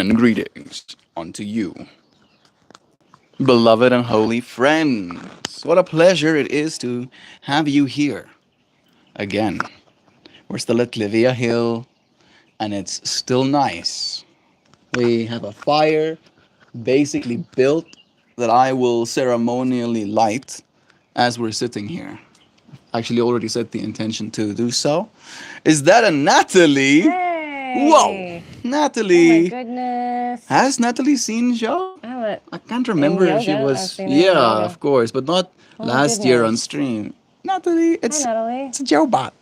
and greetings unto you, beloved and holy friends. What a pleasure it is to have you here again. We're still at Clivia Hill, and it's still nice. We have a fire basically built that I will ceremonially light as we're sitting here. Actually, already set the intention to do so. Is that a Natalie? Whoa! Hey! Oh my Natalie! goodness. Has Natalie seen Joe? Oh, it, I can't in remember if she yoga. I've was. seen her in Yeah, yoga. of course, but not Oh my last year on goodness. stream. Natalie, Hi, Natalie. it's a Joe bot.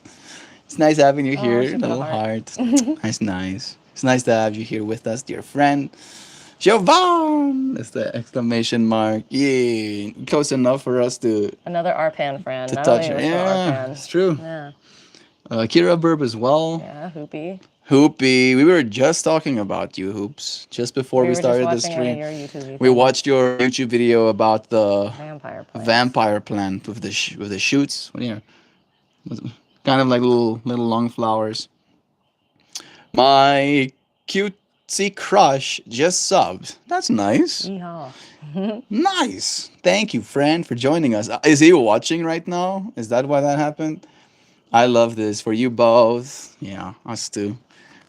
It's nice having you Oh, here, she put a little heart. heart. That's nice. It's nice to have you here with us, dear friend. Jovan! That's the exclamation mark. Yeah, close enough for us Another RPAN friend. to touch Natalie her. was from Yeah, RPAN. it's true. Yeah. Kira Burb as well. Yeah, Hoopy. Hoopy, we were just talking about you, Hoops, just before We we were just started the watching one of stream. your YouTube We things. watched your YouTube video about the Vampire plants. vampire plant with the shoots. What do you kind of like little long flowers. My cutesy crush just subbed. That's nice. Yeehaw. Nice. Thank you, friend, for joining us. Is he watching right now? Is that why that happened? I love this for you both. Yeah, us too.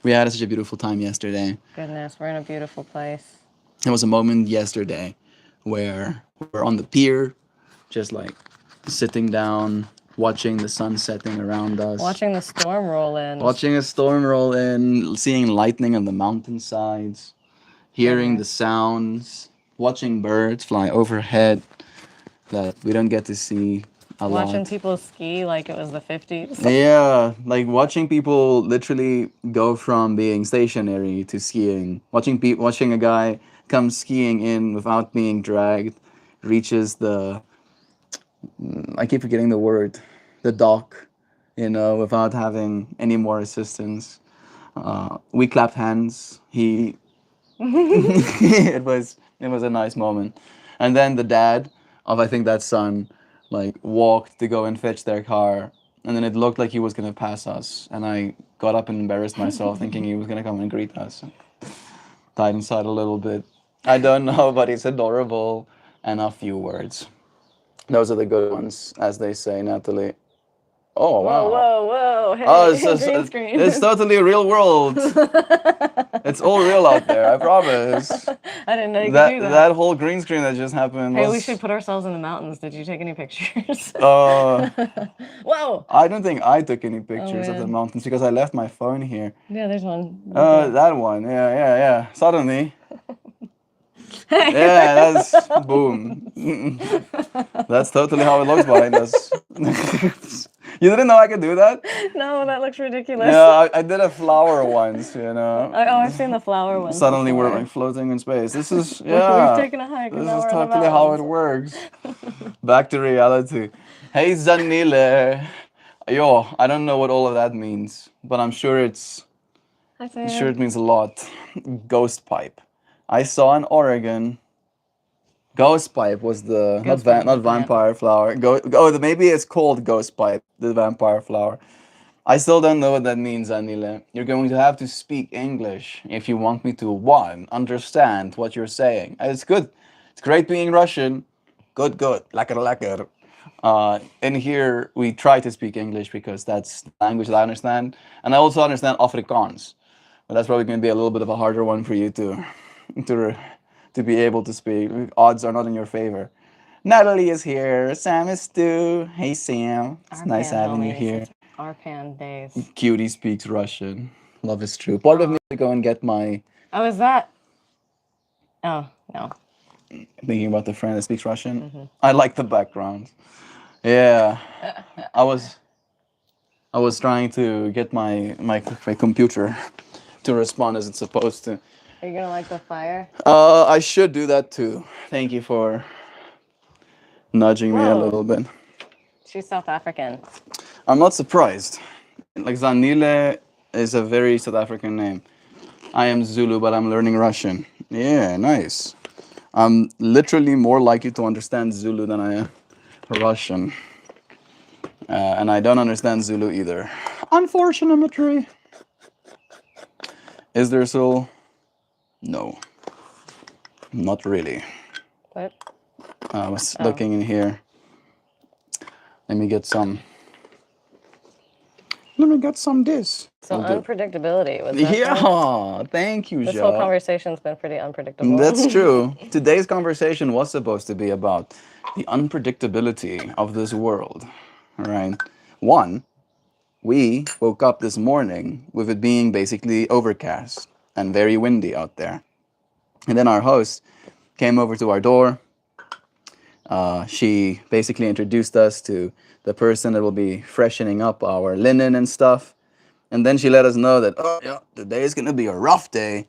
We had such a beautiful time yesterday. Goodness, we're in a beautiful place. There was a moment yesterday where we were on the pier, just like sitting down, watching the sun setting around us, Watching the storm roll in. watching a storm roll in, seeing lightning on the mountainsides, hearing the Goodness. sounds, watching birds fly overhead that we don't get to see a Watching lot. people ski like it was the 50s. Yeah, like watching people literally go from being stationary to skiing. Watching a guy come skiing in without being dragged, reaches the I keep forgetting the word, the dock, without having any more assistance. We clapped hands. He it was a nice moment. And then the dad of I think that son like walked to go and fetch their car, and then it looked like he was gonna pass us, and I got up and embarrassed myself thinking he was gonna come and greet us. Died inside a little bit. I don't know, but it's adorable and a few words. Those are the good ones, as they say, Natalie. Oh Whoa, wow. whoa, whoa. Hey, Oh, green screen. it's totally real world. It's all real out there, I promise. I didn't know you could That do that. that whole green screen that just happened Hey, was. we should put ourselves in the mountains. Did you take any pictures? Uh, Whoa! I don't think I took any pictures of the man. mountains because I left my phone here. Yeah, there's one. Right there. That one. Yeah. Suddenly. Hey. Yeah, that's boom. That's totally how it looks behind us. You didn't know I could do that? No, that looks ridiculous. Yeah, I did a flower once, I've seen the flower one. Suddenly we're before. like floating in space. This is We've yeah. taken a hike. And This now is we're in the totally how it mountains. works. Back to reality. Hey Zanile. Yo, I don't know what all of that means, but I'm sure Hi, I'm Sam. sure it means a lot. Ghost pipe. I saw in Oregon. Ghost pipe was the Ghost pipe is not a plant. vampire flower. Maybe it's called ghost pipe, the vampire flower. I still don't know what that means, Anile. You're going to have to speak English if you want me to, one, understand what you're saying. It's good. It's great being Russian. Good. Lekker, lekker. In here, we try to speak English because that's the language that I understand. And I also understand Afrikaans. But that's probably going to be a little bit of a harder one for you to, to be able to speak. Odds are not in your favor. Natalie is here. Sam is too. Hey, Sam. It's nice having you here. RPAN days. Cutie speaks Russian. Love is true. Part of me to go and get my Oh, is that? Oh, no. thinking about the friend that speaks Russian. I like the background. Yeah, I was trying to get my computer to respond as it's supposed to. Are you gonna like the fire? I should do that too. Thank you for nudging me a Whoa. little bit. She's South African. I'm not surprised. Like Zanile is a very South African name. I am Zulu, but I'm learning Russian. Yeah, nice. I'm literally more likely to understand Zulu than I am Russian. And I don't understand Zulu either. Unfortunately. Is there still No, not really. What? I was Oh, looking in here. Let me get some. Let me get some this. so Will do. unpredictability, was that the. Yeah, thank you, This whole Ja. conversation's been pretty unpredictable. That's true. Today's conversation was supposed to be about the unpredictability of this world. All right. One, we woke up this morning with it being basically overcast and very windy out there. And then our host came over to our door. She basically introduced us to the person that will be freshening up our linen and stuff. And then she let us know that, oh, yeah, today is going to be a rough day.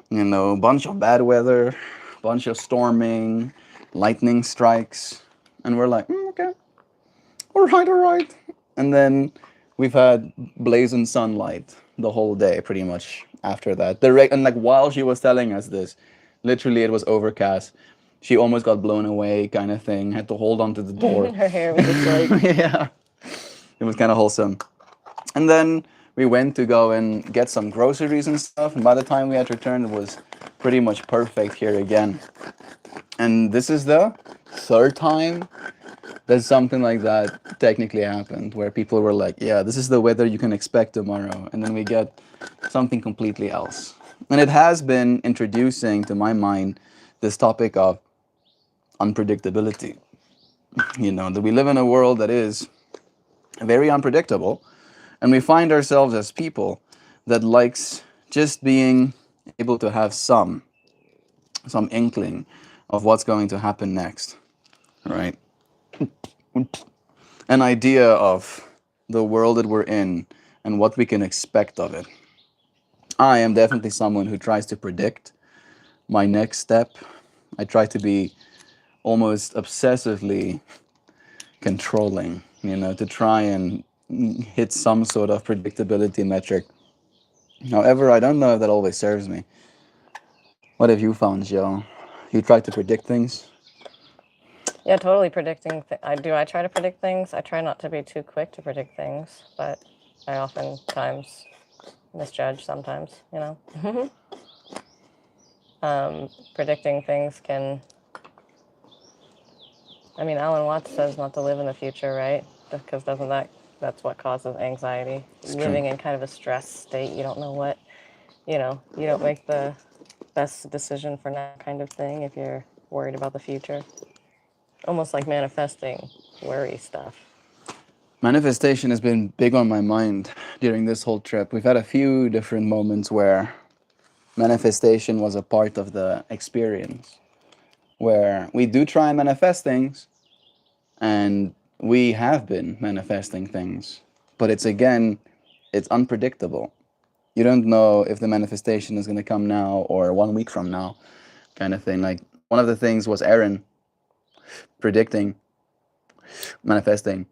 You know, bunch of bad weather, bunch of storming, lightning strikes. And we're like, okay, all right. And then we've had blazing sunlight the whole day, pretty much after that. And like while she was telling us this, literally it was overcast. She almost got blown away, kind of thing. Had to hold on to the door. Her hair was just like. Yeah, it was kind of wholesome. And then we went to go and get some groceries and stuff. And by the time we had returned, it was pretty much perfect here again. And this is the third time that something like that technically happened, where people were like, yeah, this is the weather you can expect tomorrow. And then we get something completely else. And it has been introducing to my mind this topic of unpredictability. You know, that we live in a world that is very unpredictable. And we find ourselves as people that likes just being able to have some inkling of what's going to happen next, right? An idea of the world that we're in and what we can expect of it. I am definitely someone who tries to predict my next step. I try to be almost obsessively controlling, you know, to try and hit some sort of predictability metric. However, I don't know if that always serves me. What have you found, Joe? You try to predict things? Yeah, totally predicting. I try to predict things. I try not to be too quick to predict things, but I oftentimes misjudge sometimes, you know. Predicting things can. I mean, Alan Watts says not to live in the future, right? Because doesn't that's what causes anxiety? It's true. Living in kind of a stress state. You don't know what, you don't make the best decision for that kind of thing if you're worried about the future. Almost like manifesting worry stuff. Manifestation has been big on my mind during this whole trip. We've had a few different moments where manifestation was a part of the experience, where we do try and manifest things, and we have been manifesting things, but it's again, it's unpredictable. You don't know if the manifestation is going to come now or 1 week from now, kind of thing. Like one of the things was Aaron predicting, manifesting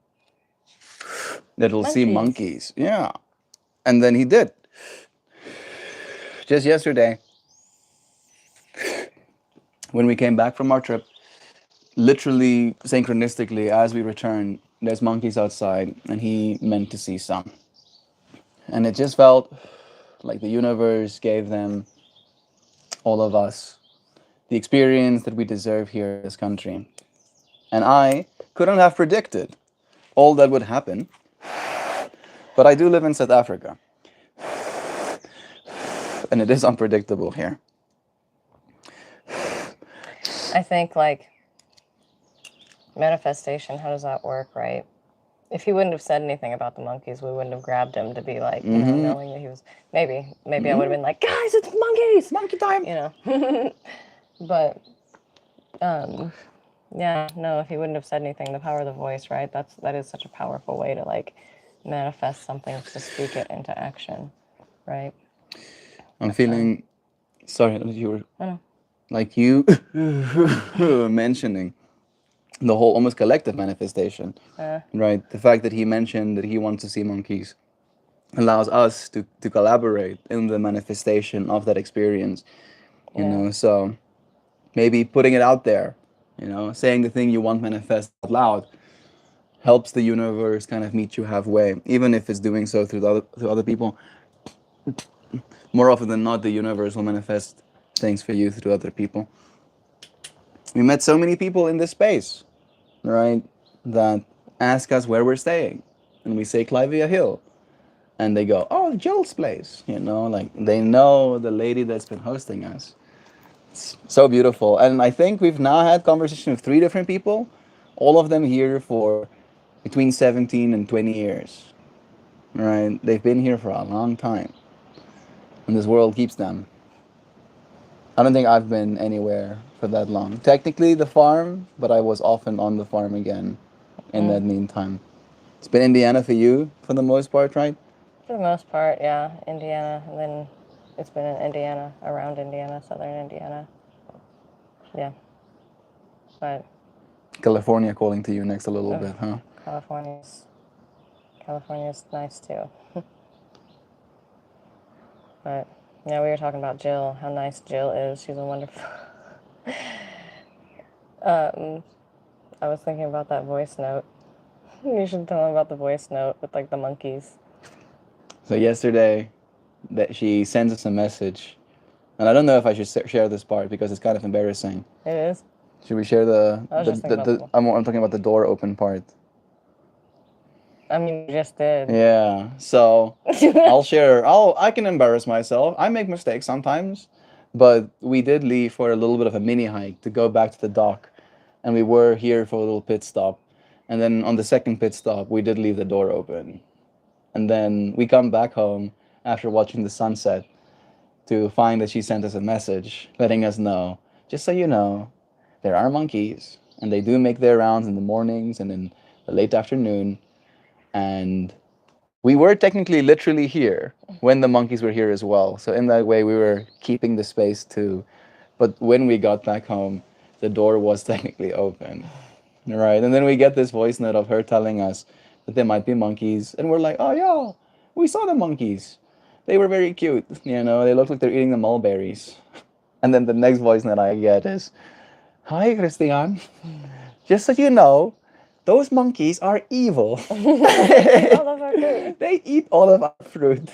that we'll see Monkeys. monkeys. Yeah. And then he did. Just yesterday, when we came back from our trip, literally synchronistically, as we returned, there's monkeys outside, and he meant to see some. And it just felt like the universe gave them, all of us, the experience that we deserve here in this country. And I couldn't have predicted all that would happen, but I do live in South Africa, and it is unpredictable here. I think like manifestation, how does that work, right? If he wouldn't have said anything about the monkeys, we wouldn't have grabbed him to be like, knowing that he was maybe I would have been like, guys, it's monkeys, Monkey time! you know. But yeah, no, if he wouldn't have said anything, the power of the voice, right? That is such a powerful way to like manifest something, to speak it into action, right? I'm feeling sorry that you were I know. like you mentioning the whole almost collective manifestation, right? The fact that he mentioned that he wants to see monkeys allows us to collaborate in the manifestation of that experience, you Yeah. know. So maybe putting it out there, you know, saying the thing you want manifest out loud helps the universe kind of meet you halfway, even if it's doing so through other people. More often than not, the universe will manifest things for youth to other people. We met so many people in this space, right, that ask us where we're staying. And we say Clivia Hill. And they go, oh, Jill's place. Like they know the lady that's been hosting us. It's so beautiful. And I think we've now had conversation with 3 different people, all of them here for between 17 and 20 years, right? They've been here for a long time. And this world keeps them. I don't think I've been anywhere for that long. Technically, the farm, but I was often on the farm again in that meantime. It's been Indiana for you for the most part, right? For the most part, yeah, Indiana, and then it's been in Indiana, around Indiana, southern Indiana. Yeah, but California calling to you next a little bit, huh? California's California's nice too. But yeah, we were talking about Jill, how nice Jill is. She's a wonderful. I was thinking about that voice note. You should tell them about the voice note with like the monkeys. So yesterday, that she sends us a message, and I don't know if I should share this part because it's kind of embarrassing. It is. Should we share I was just thinking about I'm talking about the door open part. I mean, you just did. Yeah. So I'll share. I can embarrass myself. I make mistakes sometimes, but we did leave for a little bit of a mini hike to go back to the dock, and we were here for a little pit stop, and then on the second pit stop we did leave the door open, and then we come back home after watching the sunset to find that she sent us a message letting us know, just so you know, there are monkeys, and they do make their rounds in the mornings and in the late afternoon. And we were technically literally here when the monkeys were here as well. So in that way, we were keeping the space too. But when we got back home, the door was technically open, right? And then we get this voice note of her telling us that there might be monkeys, and we're like, oh yeah, we saw the monkeys. They were very cute, They look like they're eating the mulberries. And then the next voice note I get is, hi, Christian. Just so you know, those monkeys are evil. All of our food. They eat all of our fruit.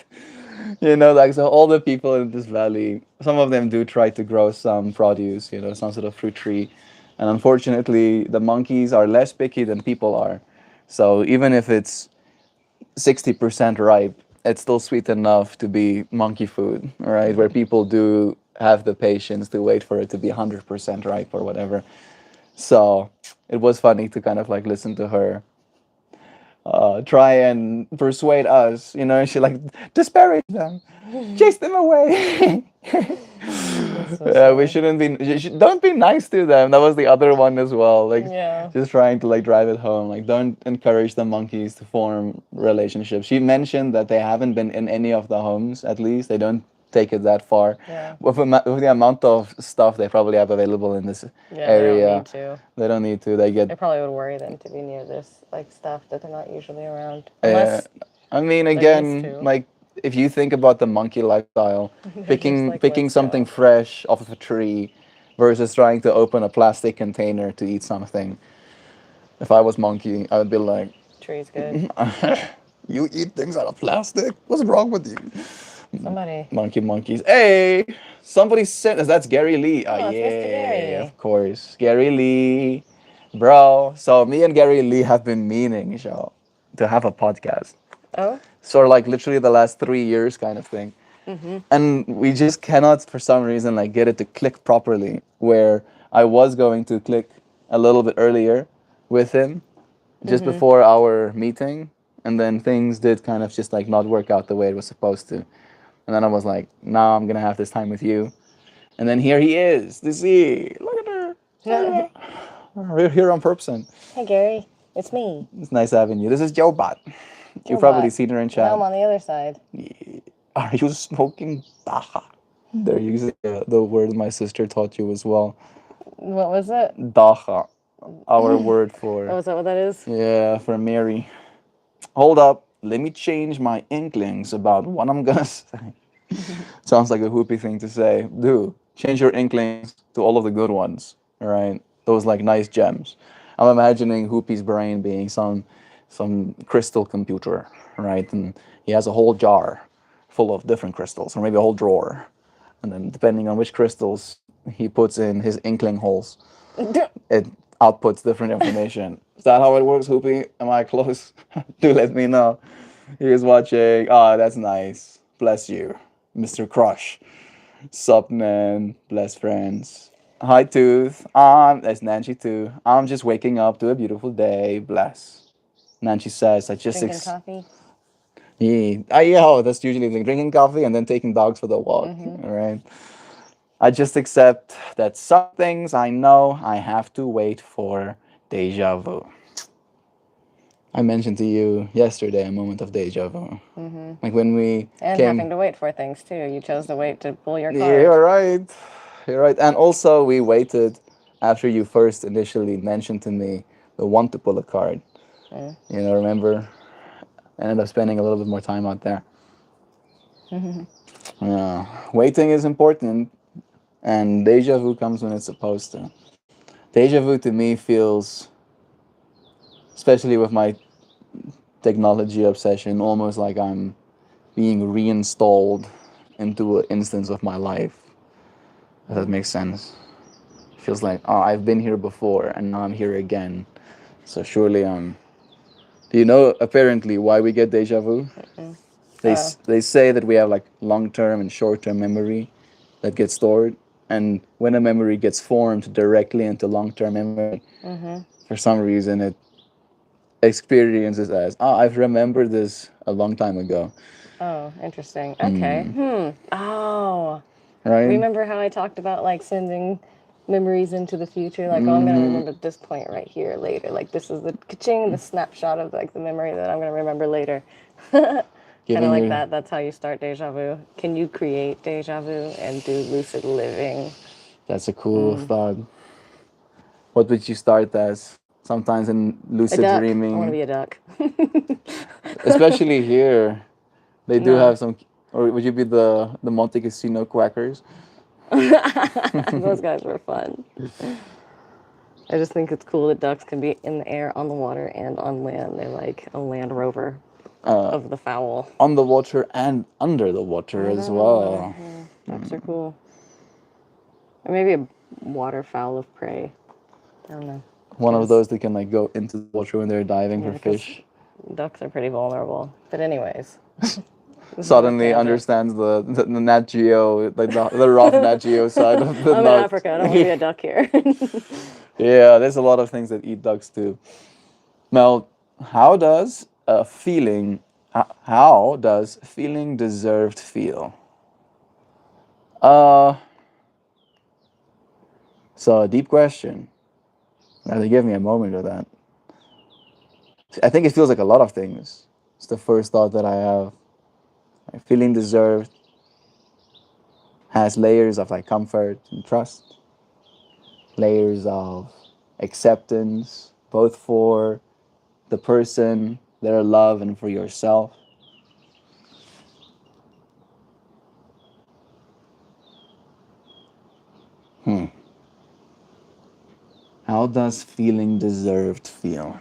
Like so all the people in this valley, some of them do try to grow some produce, some sort of fruit tree. And unfortunately, the monkeys are less picky than people are. So even if it's 60% ripe, it's still sweet enough to be monkey food, right? Where people do have the patience to wait for it to be 100% ripe or whatever. So it was funny to kind of like listen to her try and persuade us, she like, disparage them, chase them away. We shouldn't be, don't be nice to them. That was the other one as well. Like, Yeah. just trying to like drive it home. Like, don't encourage the monkeys to form relationships. She mentioned that they haven't been in any of the homes, at least. They don't take it that far. Yeah. With the amount of stuff they probably have available in this area. They don't need to. They get. It probably would worry them to be near this like stuff that they're not usually around. Yeah. Unless I mean, used again, to. like if you think about the monkey lifestyle, picking like, picking let's something go. fresh off of a tree versus trying to open a plastic container to eat something. If I was monkey, I would be like, Tree's good. you eat things out of plastic? What's wrong with you? Somebody. Monkeys. Hey, somebody sent us. That's Gary Lee. Oh, it's Yeah, Mr. Gary. of course, Gary Lee, bro. So me and Gary Lee have been meaning, to have a podcast. Oh. Sort of like literally the last 3 years kind of thing. And we just cannot, for some reason, like get it to click properly. Where I was going to click a little bit earlier with him, just before our meeting, and then things did kind of just like not work out the way it was supposed to. And then I was like, now I'm gonna have this time with you. And then here he is. To see, look at her. We're here on person. Hey Gary, it's me. It's nice having you. This is Joe Bot. You've probably seen her in chat. Now I'm on the other side. Are you smoking dacha? They're using the word my sister taught you as well. What was it? Dacha. Our word for... Oh, is that what that is? Yeah, for Mary. Hold up. Let me change my inklings about what I'm gonna say. Sounds like a whoopee thing to say. Do. Change your inklings to all of the good ones. All right? Those like nice gems. I'm imagining Whoopi's brain being some crystal computer, right? And he has a whole jar full of different crystals, or maybe a whole drawer. and then depending on which crystals he puts in his inkling holes, it outputs different information. Is that how it works, Hoopy? Am I close? Do let me know. He was watching. Ah, that's nice. Bless you, Mr. Crush. Sup, man. Bless friends. Hi, Tooth. That's Nancy too. I'm just waking up to a beautiful day. Bless. Nancy says, I just Drinking coffee. yeah, yeah, oh, that's usually like drinking coffee and then taking dogs for the walk. All right. I just accept that some things I know I have to wait for deja vu. I mentioned to you yesterday a moment of deja vu. Like when we And having came. to wait for things too. You chose to wait to pull your Yeah, card. you're right. You're right. And also, we waited after you first initially mentioned to me the want to pull a card. Mm. You know, remember? I ended up spending a little bit more time out there. Yeah. Waiting is important, and deja vu comes when it's supposed to. Deja vu to me feels, especially with my technology obsession, almost like I'm being reinstalled into an instance of my life. If that makes sense. Feels like, oh, I've been here before and now I'm here again. So surely do you know apparently why we get deja vu? Mm. They Oh. they say that we have like long-term and short-term memory that gets stored, and when a memory gets formed directly into long-term memory, for some reason it experiences as, oh, I've remembered this a long time ago. Oh, interesting. Okay. Oh. Right? Remember how I talked about like sending memories into the future? Like, oh, I'm gonna remember this point right here later. Like, this is the ka-ching, the snapshot of like the memory that I'm gonna remember later. Kind of Giving like you that. That's how you start deja vu. Can you create deja vu and do lucid living? that's a cool thought. What would you start as? Sometimes in A lucid duck. I want to dreaming, be a duck. especially here, they do No, have some. Or would you be the Monte Casino quackers? those guys were fun. I just think it's cool that ducks can be in the air, on the water, and on land. They're like a land rover of the fowl. On the water and under the water And as underwater, well. yeah, ducks are cool. Or maybe a waterfowl of prey. I don't know. One of Cause, those that can like go into the water when they're diving yeah, for because fish. ducks are pretty vulnerable. But anyways, this is a Suddenly tangent. understands the Nat Geo, like the rough Nat Geo side of the I'm in duck. Africa. I don't want to be a duck here. Yeah, there's a lot of things that eat ducks too. Mel, how does a feeling, how does feeling deserved feel? Uh, so a deep question. Now they give me a moment of that. I think it feels like a lot of things. It's the first thought that I have. Like, feeling deserved has layers of like comfort and trust, layers of acceptance, both for the person, their love, and for yourself. Hmm. How does feeling deserved feel?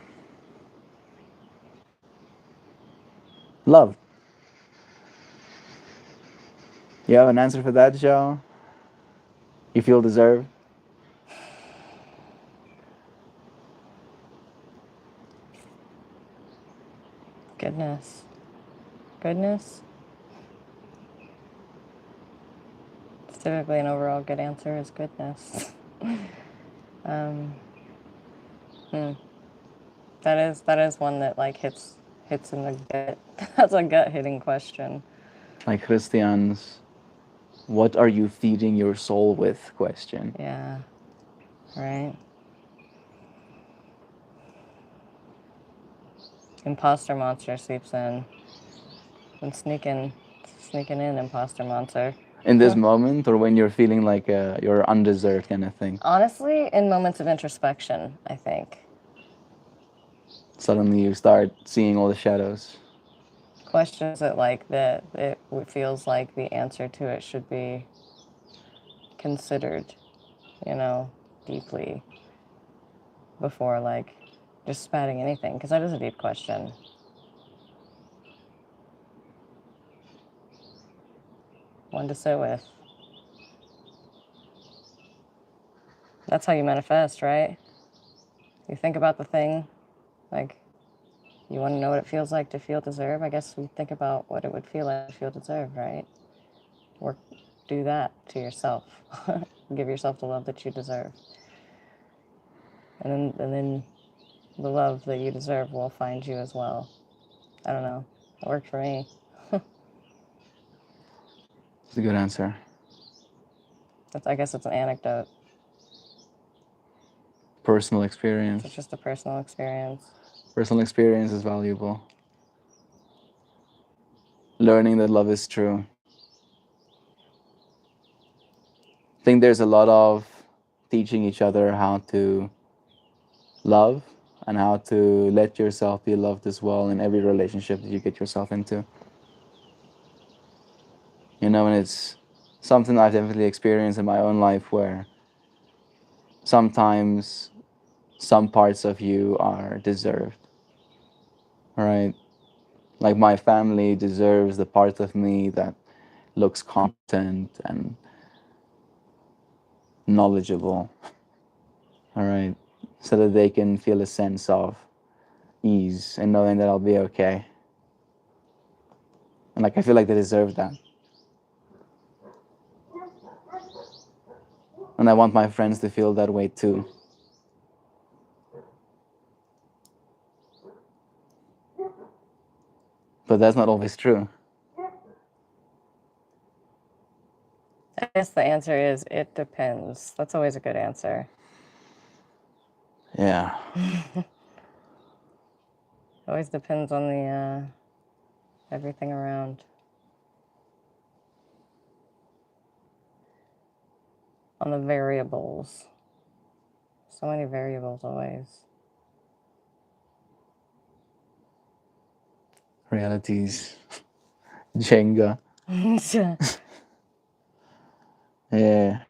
Love. You have an answer for that, Joe? You feel deserved? Goodness. Goodness. It's typically an overall good answer is goodness. um, that is one that like hits in the gut. That's a gut hitting question. Like Christian's, what are you feeding your soul with question. Yeah. Right. Imposter monster sweeps in. And sneaking in, imposter monster. In this Huh. moment, or when you're feeling like you're undeserved kind of thing, Honestly, in moments of introspection, I think. suddenly you start seeing all the shadows. Questions that like that it feels like the answer to it should be considered, you know, deeply before like just spouting anything, because that is a deep question. One to sit with. That's how you manifest, right? You think about the thing, like, you want to know what it feels like to feel deserve. I guess we think about what it would feel like to feel deserved, right? Work, do that to yourself. Give yourself the love that you deserve, and then the love that you deserve will find you as well. I don't know. It worked for me. It's a good answer. I guess it's an anecdote. Personal It's experience. just a personal experience. Personal experience is valuable. Learning that love is true. I think there's a lot of teaching each other how to love and how to let yourself be loved as well in every relationship that you get yourself into. You know, and it's something I've definitely experienced in my own life where sometimes some parts of you are deserved, right? Like my family deserves the part of me that looks competent and knowledgeable, all right? So that they can feel a sense of ease and knowing that I'll be okay. And like I feel like they deserve that. And I want my friends to feel that way too. But that's not always true. I guess the answer is it depends. That's always a good answer. Yeah. It always depends on the everything around. On the variables. So many variables always. Realities. Jenga. Yeah.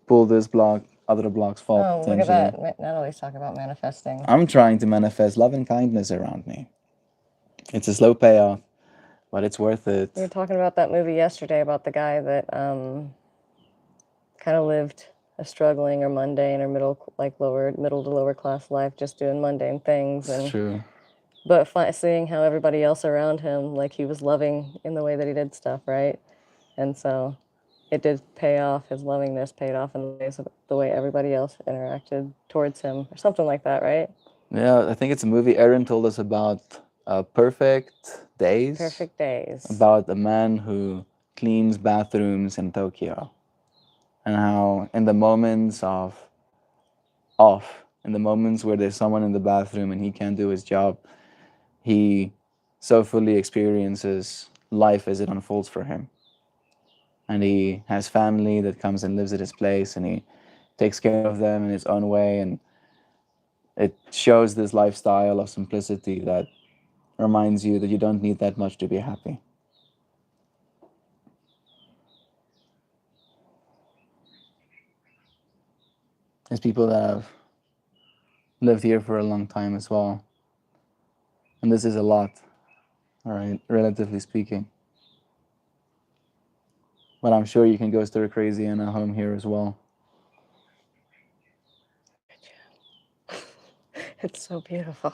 Pull this block, other blocks fall Oh, look at potentially. that. Natalie's talking about manifesting. I'm trying to manifest love and kindness around me. It's a slow payoff, but it's worth it. We were talking about that movie yesterday about the guy that kind of lived a struggling or mundane or middle to lower class life, just doing mundane things, It's and true. but seeing how everybody else around him, like he was loving in the way that he did stuff, right? And so it did pay off. His lovingness paid off in the way everybody else interacted towards him, or something like that, right? Yeah, I think it's a movie Aaron told us about Perfect Days. Perfect days. About a man who cleans bathrooms in Tokyo. And how in the moments of off, in the moments where there's someone in the bathroom and he can't do his job, he so fully experiences life as it unfolds for him. And he has family that comes and lives at his place and he takes care of them in his own way. And it shows this lifestyle of simplicity that reminds you that you don't need that much to be happy. There's people that have lived here for a long time as well. And this is a lot, all right, relatively speaking. But I'm sure you can go stir crazy in a home here as well. It's so beautiful.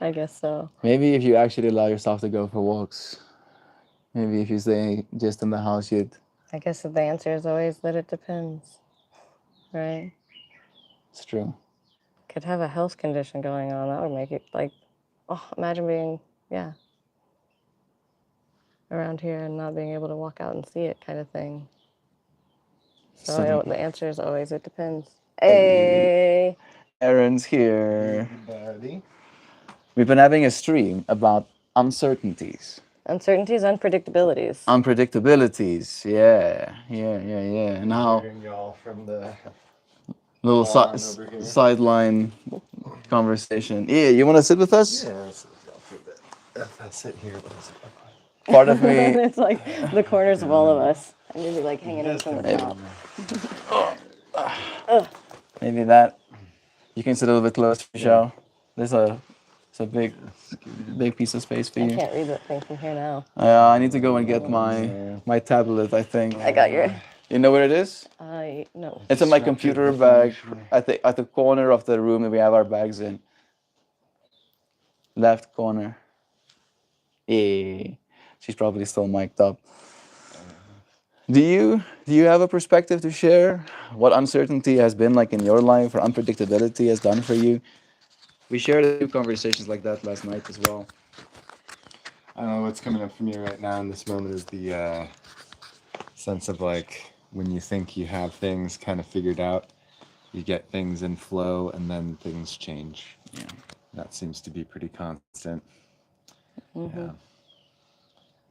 I guess so. Maybe if you actually allow yourself to go for walks, maybe if you stay just in the house, you'd. I guess the answer is always that it depends, right? It's true. Could have a health condition going on. That would make it like, oh, imagine being, yeah, around here and not being able to walk out and see it kind of thing. So the answer is always it depends. Hey. Aaron's here. Buddy. We've been having a stream about uncertainties. Uncertainties, unpredictabilities. Unpredictabilities, yeah. And how Hearing y'all from the little barn over here. sideline conversation. Yeah, you want to sit with us? Yeah, if I sit here, Part of me, It's like the corners of all of us. I'm gonna be like hanging out from the top. maybe that. You can sit a little bit closer, Michelle. There's it's a big piece of space for I you. can't read that thing from here now. I need to go and get my tablet, I think. I got your. You know where it is? I no. It's in my Disrupted computer the feng bag shui. at the corner of the room that we have our bags in. Left corner. Yeah. She's probably still mic'd up. Do you have a perspective to share? What uncertainty has been like in your life or unpredictability has done for you? We shared a few conversations like that last night as well. I don't know what's coming up for me right now in this moment is the sense of like when you think you have things kind of figured out, you get things in flow and then things change. Yeah. That seems to be pretty constant. Mm-hmm. Yeah.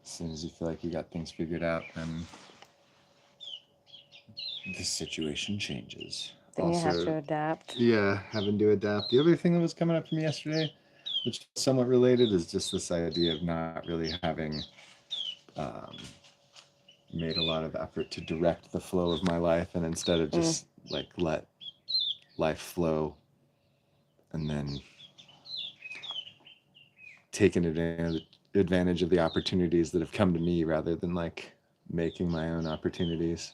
As soon as you feel like you got things figured out, then the situation changes. Then you have to adapt. Yeah, having to adapt. The other thing that was coming up for me yesterday, which is somewhat related, is just this idea of not really having um, made a lot of effort to direct the flow of my life, and instead of Mm. just like let life flow, and then taking advantage of the opportunities that have come to me rather than like making my own opportunities.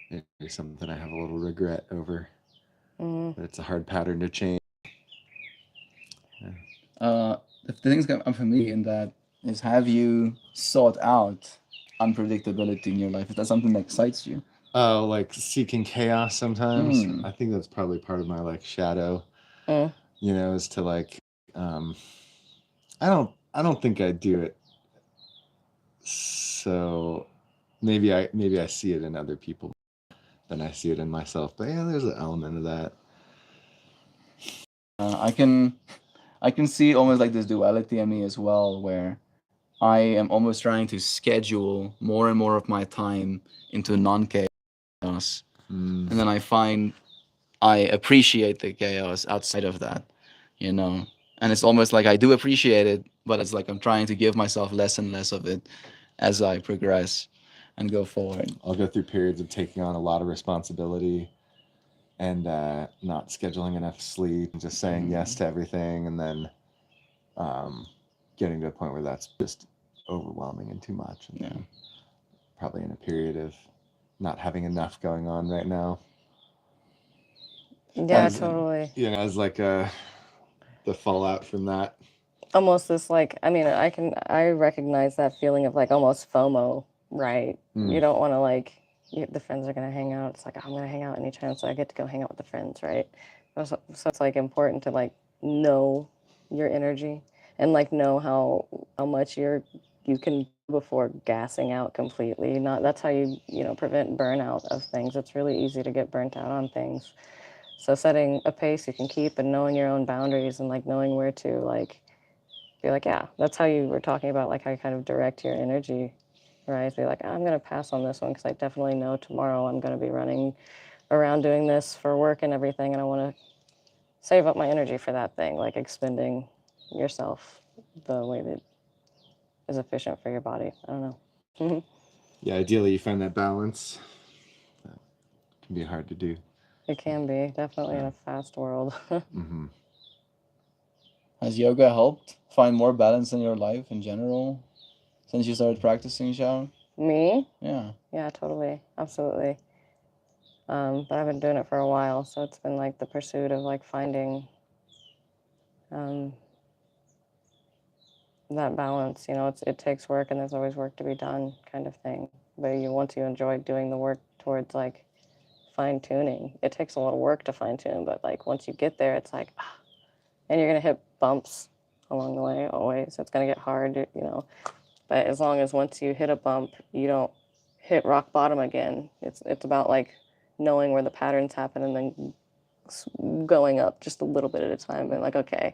Maybe something I have a little regret over, Mm. but it's a hard pattern to change. Yeah. The things that come for me in that is, have you sought out unpredictability in your life? Is that something that excites you? Oh, like seeking chaos sometimes. Mm. I think that's probably part of my like shadow, Mm. is to like I don't think I do it. So maybe I see it in other people than I see it in myself. But yeah, there's an element of that. I can see almost like this duality in me as well, where I am almost trying to schedule more and more of my time into non-chaos, Mm. and then I find I appreciate the chaos outside of that, you know. And it's almost like I do appreciate it, but it's like I'm trying to give myself less and less of it as I progress and go forward. I'll go through periods of taking on a lot of responsibility and not scheduling enough sleep and just saying yes to everything, and then um, getting to a point where that's just overwhelming and too much, and then probably in a period of not having enough going on right now. Yeah, As totally. as like the fallout from that. Almost this like I recognize that feeling of like almost FOMO, right? You don't want to like the friends are gonna hang out. It's like I'm gonna hang out anytime, so I get to go hang out with the friends, right? So it's like important to like know your energy and like know how much you can before gassing out completely. Not that's how you prevent burnout of things. It's really easy to get burnt out on things. So setting a pace you can keep and knowing your own boundaries and like knowing where to like be like, yeah, that's how you were talking about like how you kind of direct your energy, right? Be like, I'm going to pass on this one because I definitely know tomorrow I'm going to be running around doing this for work and everything, and I want to save up my energy for that thing, like expending yourself the way that is efficient for your body. I don't know. Yeah, ideally you find that balance. That can be hard to do. It can be definitely in a fast world. Mm-hmm. Has yoga helped find more balance in your life in general since you started practicing, Sharon? Me? Yeah. Yeah, totally, absolutely. But I've been doing it for a while, so it's been like the pursuit of like finding um, that balance. It takes work, and there's always work to be done, kind of thing. But once you enjoy doing the work towards like fine tuning, it takes a lot of work to fine tune. But like once you get there, it's like, and you're gonna hit bumps along the way. Always, it's gonna get hard, But as long as once you hit a bump, you don't hit rock bottom again. It's about like knowing where the patterns happen and then going up just a little bit at a time and like, okay,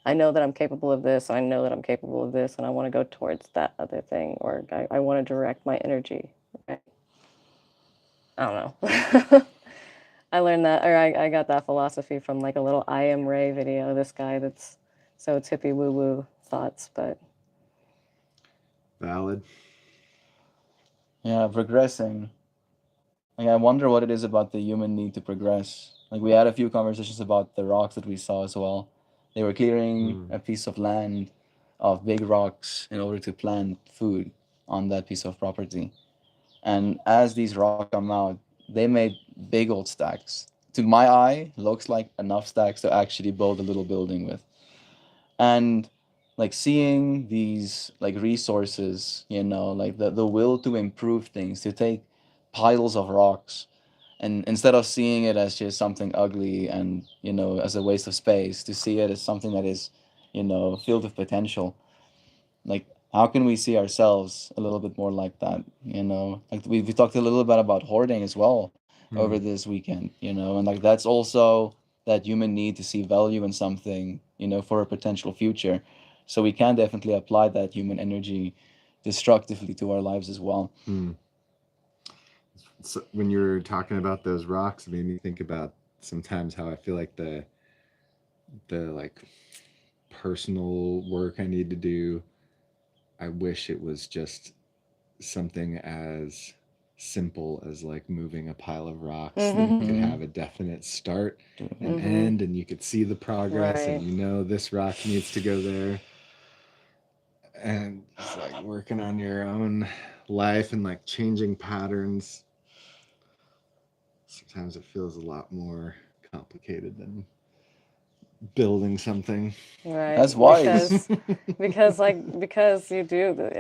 I know that I'm capable of this, and I know that I'm capable of this, and I want to go towards that other thing, or I want to direct my energy. Right? I don't know. I learned that, or I got that philosophy from like a little I Am Ray video. This guy that's so it's hippie woo woo thoughts, but Valid. Yeah, progressing. Like, I wonder what it is about the human need to progress. Like, we had a few conversations about the rocks that we saw as well. They were clearing a piece of land of big rocks in order to plant food on that piece of property. And as these rocks come out, they made big old stacks. To my eye, looks like enough stacks to actually build a little building with. And like seeing these like resources, like the will to improve things, to take piles of rocks, and instead of seeing it as just something ugly and as a waste of space, to see it as something that is filled with potential. Like, how can we see ourselves a little bit more like that? Like we talked a little bit about hoarding as well over Hmm. this weekend, and like that's also that human need to see value in something, for a potential future. So we can definitely apply that human energy destructively to our lives as well. Hmm. So when you were talking about those rocks, it made me think about sometimes how I feel like the like personal work I need to do. I wish it was just something as simple as like moving a pile of rocks that you could Mm-hmm. have a definite start and Mm-hmm. end, and you could see the progress, and Right. you know this rock needs to go there. And it's like working on your own life and like changing patterns. Sometimes it feels a lot more complicated than building something. Right. That's wise. Because you do,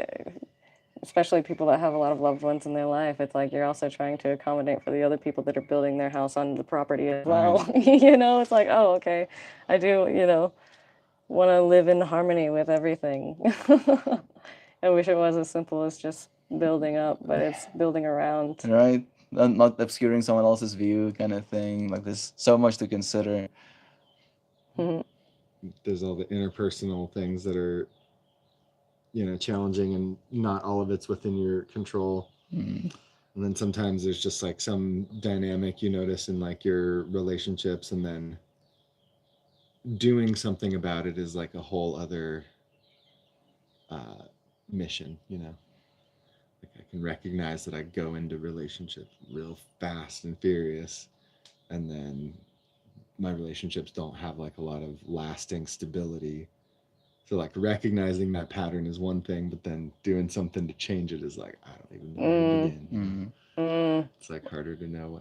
especially people that have a lot of loved ones in their life, it's like you're also trying to accommodate for the other people that are building their house on the property as Right. well. It's like, oh, okay, I do, want to live in harmony with everything. I wish it was as simple as just building up, but it's building around. Right. And not obscuring someone else's view, kind of thing. Like, there's so much to consider. Mhm. There's all the interpersonal things that are, challenging, and not all of it's within your control. Mm. And then sometimes there's just like some dynamic you notice in like your relationships, and then doing something about it is like a whole other uh, mission. Like I can recognize that I go into relationships real fast and furious, and then my relationships don't have like a lot of lasting stability. So like recognizing that pattern is one thing, but then doing something to change it is like I don't even know where to Mm, begin. Mm. mm. It's like harder to know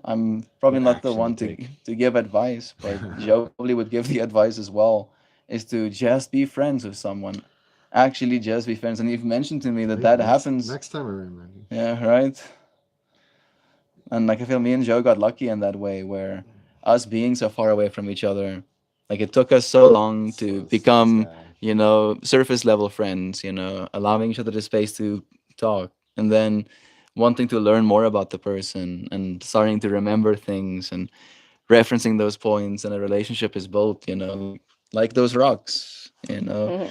I'm probably what not the action to one to take. to give advice, but Joe probably would give the advice as well, is to just be friends with someone. Actually, just be friends. And you've mentioned to me that Hey, that next happens. next time around, man. Yeah, right. And like I feel me and Joe got lucky in that way, where us being so far away from each other, like it took us so long to Slows things become, down. surface level friends, allowing each other the space to talk, and then wanting to learn more about the person and starting to remember things and referencing those points, and a relationship is built, like those rocks. Mhm.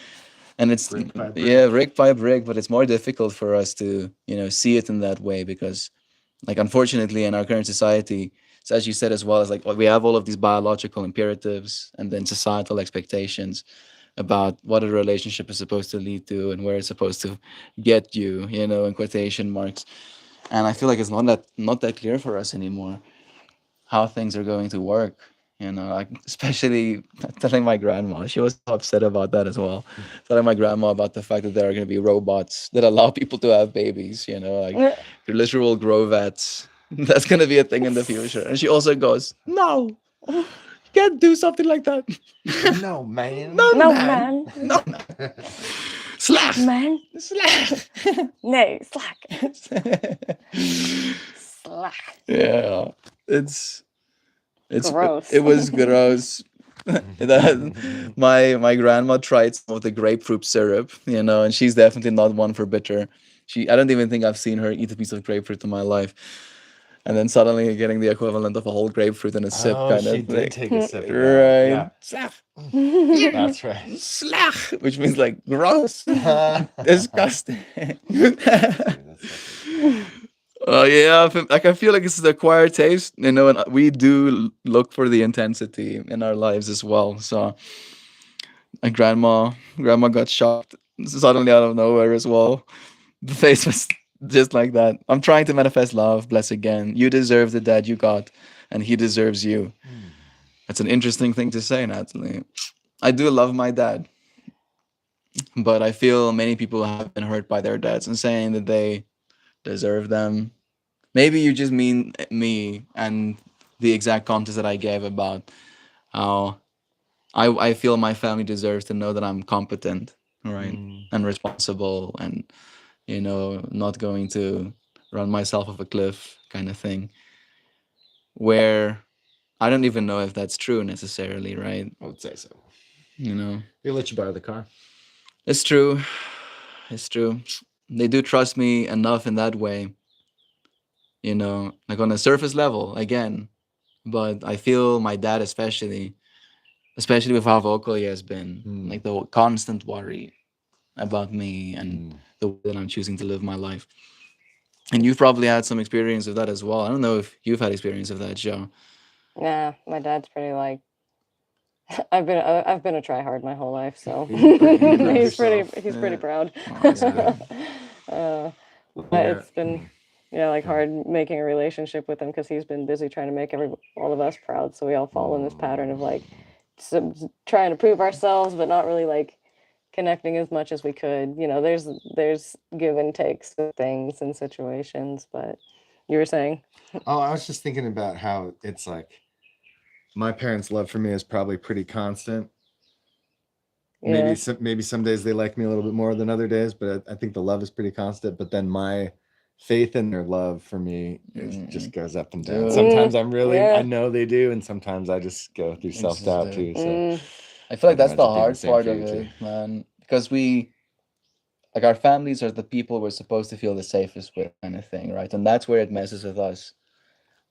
And it's, Brick by yeah, brick. brick by brick, but it's more difficult for us to see it in that way, because like unfortunately in our current society, so as you said as well, is like we have all of these biological imperatives and then societal expectations about what a relationship is supposed to lead to and where it's supposed to get you, in quotation marks. And I feel like it's not that clear for us anymore how things are going to work. Like especially telling my grandma, she was so upset about that as well. Telling my grandma about the fact that there are going to be robots that allow people to have babies, like literal grow vets. That's going to be a thing in the future. And she also goes, "No, you can't do something like that." No, man. No, No, man. man. No, man. Slag. Man. Slag. Nay, slack. Slack. Yeah, it's it Gross. was gross. That my grandma tried some of the grapefruit syrup, and she's definitely not one for bitter. I don't even think I've seen her eat a piece of grapefruit in my life. And then suddenly getting the equivalent of a whole grapefruit in a sip, Oh, kind she of did thing. take a sip of that. Right. Yeah, Slap. that's right. Slach, which means like gross, That's disgusting. funny. That's definitely Yeah, like I feel like it's the acquired taste, and we do look for the intensity in our lives as well. So my grandma got shocked suddenly out of nowhere as well. The face was just like that. I'm trying to manifest love, bless again. You deserve the dad you got, and he deserves you. funny. That's an interesting thing to say, Natalie. I do love my dad, but I feel many people have been hurt by their dads and saying that they deserve them. Maybe you just mean me and the exact context that I gave about how I feel my family deserves to know that I'm competent, right, and responsible, and not going to run myself off a cliff, kind of thing. Where I don't even know if that's true necessarily, right? I would say so. You know, They let you borrow the car. it's true. It's true. They do trust me enough in that way, like on a surface level, again. But I feel my dad, especially with how vocal he has been, like the constant worry about me and the way that I'm choosing to live my life. And you've probably had some experience of that as well. I don't know if you've had experience of that, Joe. Yeah, my dad's pretty like I've been a try hard my whole life, so You're proud of he's pretty yourself. he's pretty proud. Yeah. But it's been like hard making a relationship with him because he's been busy trying to make all of us proud. So we all fall in this pattern of like trying to prove ourselves, but not really like connecting as much as we could. There's give and takes of things and situations. But you were saying, Oh, I was just thinking about how it's like my parents' love for me is probably pretty constant. yeah, Maybe some days they like me a little bit more than other days, but I think the love is pretty constant. But then my faith in their love for me just goes up and down. Sometimes I know they do, and sometimes I just go through self-doubt too. So I feel like that's the imagine being hard same part for of you, too. it, man. Because like our families are the people we're supposed to feel the safest with, kind of thing, right? And that's where it messes with us,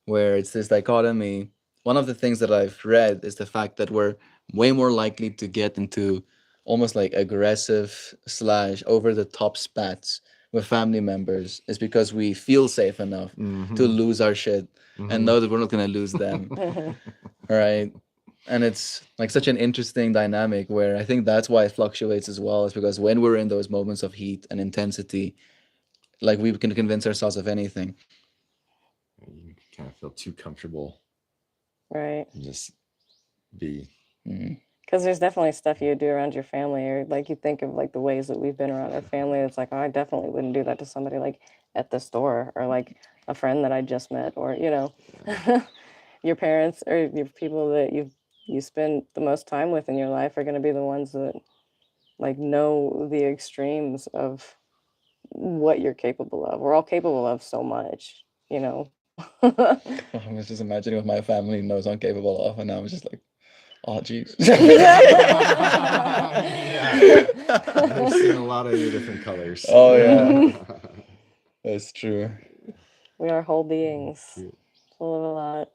where it's this dichotomy. One of the things that I've read is the fact that we're way more likely to get into almost like aggressive slash over the top spats with family members is because we feel safe enough to lose our shit and know that we're not going to lose them. Right. And it's like such an interesting dynamic where I think that's why it fluctuates as well, is because when we're in those moments of heat and intensity, like we can convince ourselves of anything. You kind of feel too comfortable right. and just be. Because there's definitely stuff you do around your family, or like you think of like the ways that we've been around our family. It's like, oh, I definitely wouldn't do that to somebody like at the store or like a friend that I just met, or your parents or your people that you spend the most time with in your life are going to be the ones that like know the extremes of what you're capable of. We're all capable of so much, I was just imagining what my family knows I'm capable of, and I was just like, oh, jeez. I've seen a lot of your different colors. Oh, yeah. That's true. We are whole beings, full of a lot.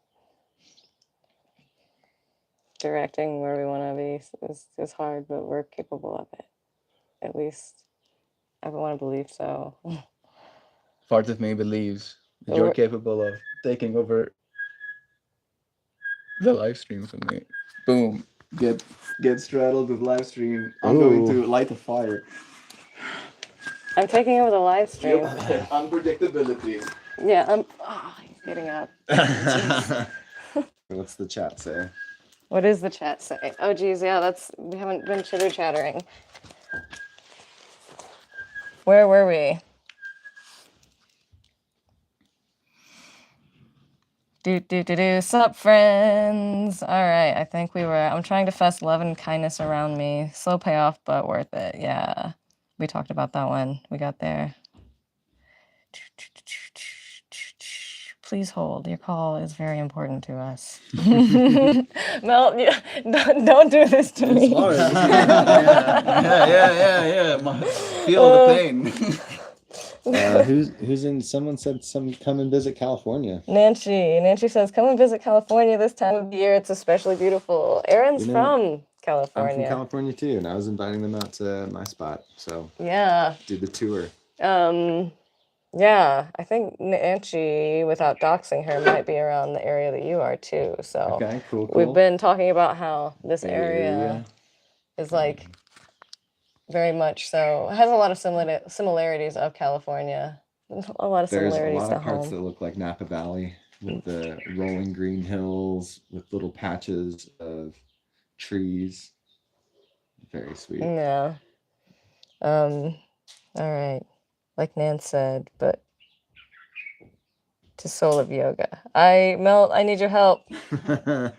Directing where we want to be is hard, but we're capable of it. At least I want to believe so. Part of me believes that you're capable of taking over the live stream from me. Boom. Get straddled with live stream. I'm going to light a fire. I'm taking over the live stream. Unpredictability. Yeah, he's getting up. What's the chat say? What does the chat say? Oh, geez, yeah, we haven't been chitter-chattering. Where were we? Sup, friends? All right, I think I'm trying to fest love and kindness around me. Slow payoff, but worth it. Yeah, we talked about that one. We got there. Please hold. Your call is very important to us. Mel, don't do this to me. It's hard. Yeah. Feel the pain. Who's in? Someone said come and visit California. Nancy says come and visit California this time of year. It's especially beautiful. Aaron's from California. I'm from California too, and I was inviting them out to my spot. So yeah, do the tour. Yeah, I think Nancy, without doxing her, might be around the area that you are too. So okay, cool. We've been talking about how this area is like very much so has a lot of similarities of California. A lot of similarities. There's a lot of parts that look like Napa Valley with the rolling green hills with little patches of trees. Very sweet. Yeah. All right. Like Nan said, but to Soul of Yoga. Melt, I need your help. You're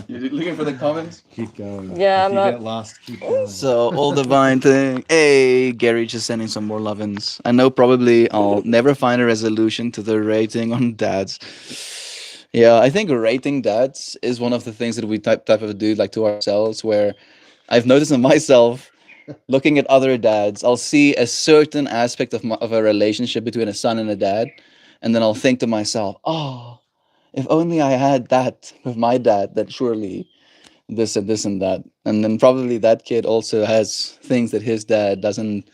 looking for the comments? Keep going. Yeah, If I'm you not. get lost, keep going. So, all divine thing. Hey, Gary just sending some more lovin's. I know probably I'll never find a resolution to the rating on dads. Yeah, I think rating dads is one of the things that we type of do like to ourselves where I've noticed in myself looking at other dads, I'll see a certain aspect of a relationship between a son and a dad, and then I'll think to myself, oh, if only I had that with my dad, that surely this and that. And then probably that kid also has things that his dad doesn't,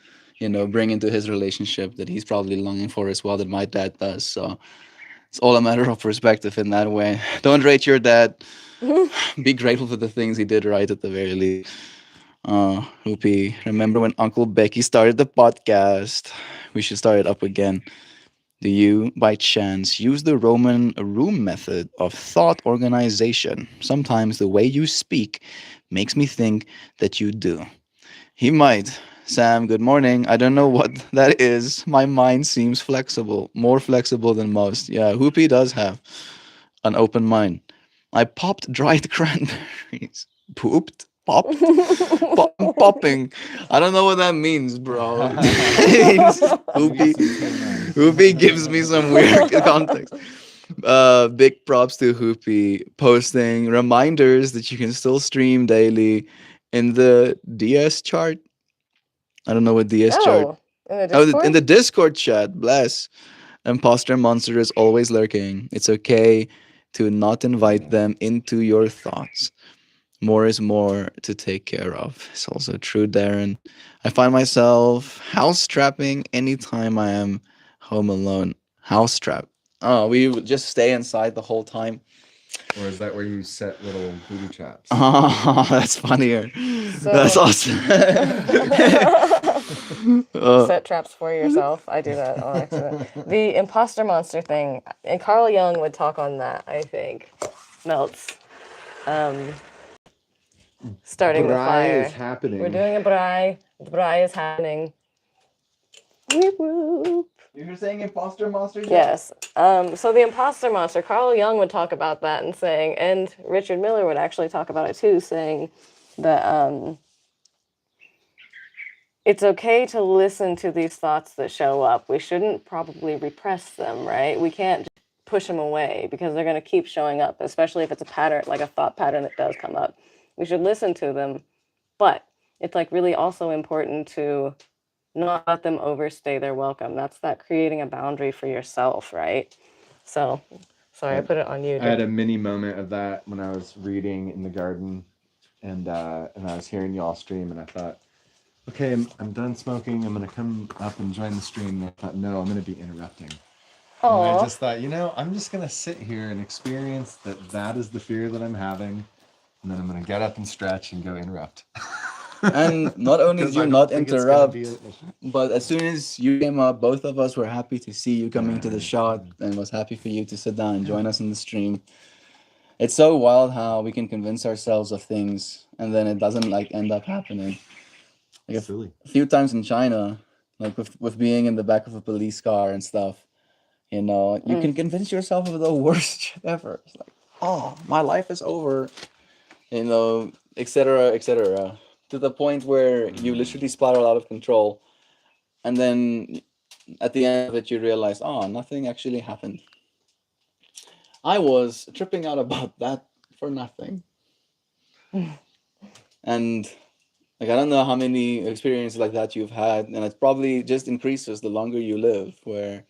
bring into his relationship that he's probably longing for as well that my dad does. So it's all a matter of perspective in that way. Don't rate your dad. Be grateful for the things he did right at the very least. Hoopy, remember when Uncle Becky started the podcast? We should start it up again. Do you, by chance, use the Roman room method of thought organization? Sometimes the way you speak makes me think that you do. He might. Sam, good morning. I don't know what that is. My mind seems flexible, more flexible than most. Yeah, Hoopy does have an open mind. I popped dried cranberries. Pooped? Popped? I'm popping. I don't know what that means, bro. Hoopy, Hoopy gives me some weird context. Big props to Hoopy posting reminders that you can still stream daily in the DS chart. I don't know what DS chart. Oh, in the Oh, Discord? in the Discord chat. Bless. Imposter monster is always lurking. It's okay to not invite them into your thoughts. More is more to take care of. It's also true, Darren. I find myself house trapping anytime I am home alone. House trap. Oh, we would just stay inside the whole time. Or is that where you set little booby traps? Oh, that's funnier. That's So- awesome. Set traps for yourself. I do that on accident. The imposter monster thing, and Carl Jung would talk on that, I think. Melts. Starting the Brai fire. is happening. We're doing a brai. The brai is happening. Whoop, whoop. You're saying imposter monster? Yes. So the imposter monster, Carl Jung would talk about that and saying, and Richard Miller would actually talk about it too, saying that it's okay to listen to these thoughts that show up. We shouldn't probably repress them, right? We can't just push them away because they're going to keep showing up, especially if it's a pattern, like a thought pattern that does come up. We should listen to them, but it's like really also important to not let them overstay their welcome. That's that creating a boundary for yourself, right? So, sorry, I put it on you. I had a mini moment of that when I was reading in the garden, and I was hearing y'all stream, and I thought, okay, I'm done smoking. I'm gonna come up and join the stream. And I thought, no, I'm gonna be interrupting. And I just thought, I'm just gonna sit here and experience that is the fear that I'm having, and then I'm gonna get up and stretch and go interrupt. And not only did 'Cause I you don't not think it's gonna interrupt, be a- but as soon as you came up, both of us were happy to see you coming to the shot and was happy for you to sit down and join us in the stream. It's so wild how we can convince ourselves of things and then it doesn't like end up happening. Like Silly. a few times in China, like with being in the back of a police car and stuff, you can convince yourself of the worst shit ever. It's like, oh, my life is over, etc., etc. To the point where you literally spiral out of control, and then at the end of it, you realize, oh, nothing actually happened. I was tripping out about that for nothing. And like I don't know how many experiences like that you've had, and it probably just increases the longer you live. Where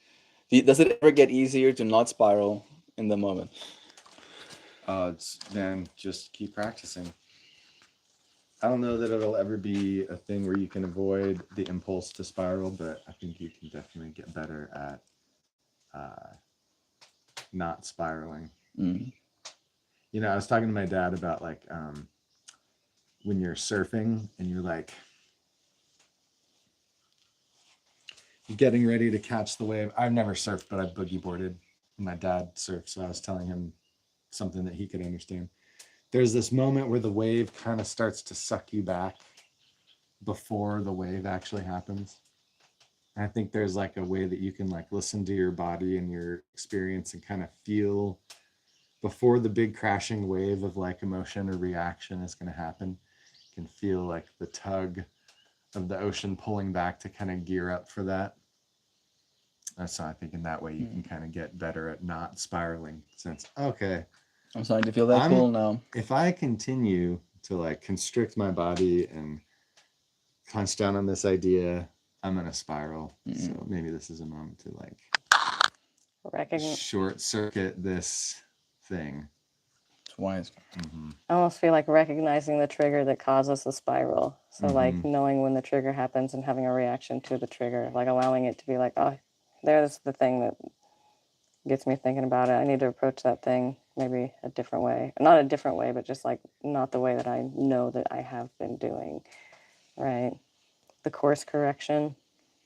does it ever get easier to not spiral in the moment? Then just keep practicing. I don't know that it'll ever be a thing where you can avoid the impulse to spiral, but I think you can definitely get better at not spiraling. Mm. I was talking to my dad about like when you're surfing and you're like getting ready to catch the wave. I've never surfed, but I boogie boarded. My dad surfed, so I was telling him something that he could understand. There's this moment where the wave kind of starts to suck you back before the wave actually happens. I think there's like a way that you can like listen to your body and your experience and kind of feel before the big crashing wave of like emotion or reaction is going to happen. You can feel like the tug of the ocean pulling back to kind of gear up for that. So I think in that way you can kind of get better at not spiraling, since okay, I'm starting to feel that cool now. If I continue to like constrict my body and clench down on this idea, I'm gonna spiral. So maybe this is a moment to like short circuit this thing. It's wise. I almost feel like recognizing the trigger that causes the spiral. So like knowing when the trigger happens and having a reaction to the trigger, like allowing it to be like, oh, there's the thing that gets me thinking about it. I need to approach that thing maybe a different way. Not a different way, but just like not the way that I know that I have been doing, right? The course correction,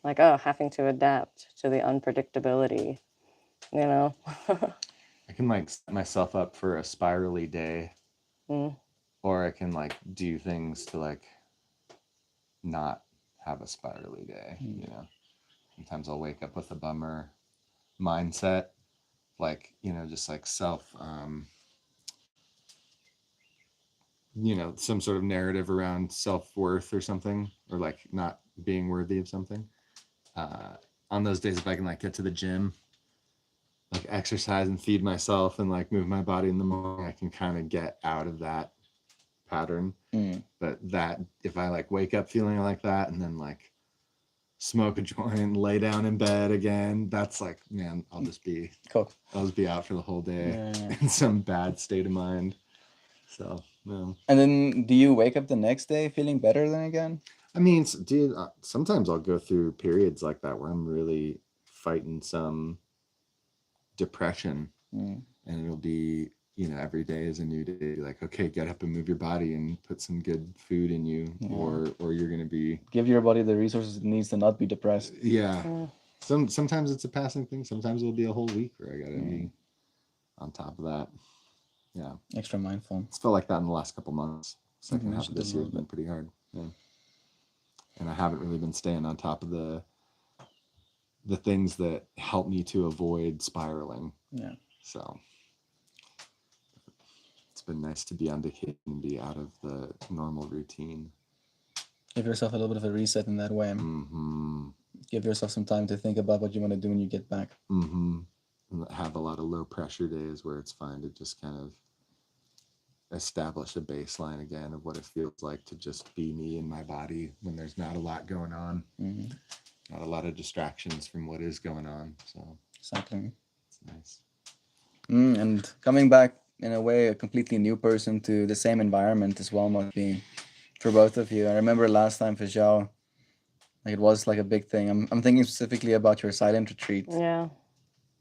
like, oh, having to adapt to the unpredictability, you know? I can like set myself up for a spirally day, or I can like do things to like not have a spirally day, you know? Sometimes I'll wake up with a bummer mindset, like, you know, just like self, you know, some sort of narrative around self-worth or something, or like not being worthy of something. On those days, if I can like get to the gym, like exercise and feed myself and like move my body in the morning, I can kind of get out of that pattern. But that if I like wake up feeling like that and then like smoke a joint, lay down in bed again, that's like, man, I'll just be out for the whole day in some bad state of mind. So no. And then do you wake up the next day feeling better then again? I mean, dude, sometimes I'll go through periods like that where I'm really fighting some depression, and it'll be, you know, every day is a new day. Like, okay, get up and move your body and put some good food in you, or you're gonna be give your body the resources it needs to not be depressed. Yeah. Sometimes it's a passing thing. Sometimes it'll be a whole week where I gotta be on top of that. Yeah. Extra mindful. It's felt like that in the last couple months. Second half of this year has been pretty hard. Yeah. And I haven't really been staying on top of the things that help me to avoid spiraling. Yeah. So it's been nice to be on vacation and be out of the normal routine. Give yourself a little bit of a reset in that way. Give yourself some time to think about what you want to do when you get back. And have a lot of low pressure days where it's fine to just kind of establish a baseline again of what it feels like to just be me in my body when there's not a lot going on. Not a lot of distractions from what is going on. So exactly. It's nice. And coming back in a way a completely new person to the same environment as well must be for both of you. I remember last time for Zhao, like it was like a big thing. I'm thinking specifically about your silent retreat. Yeah.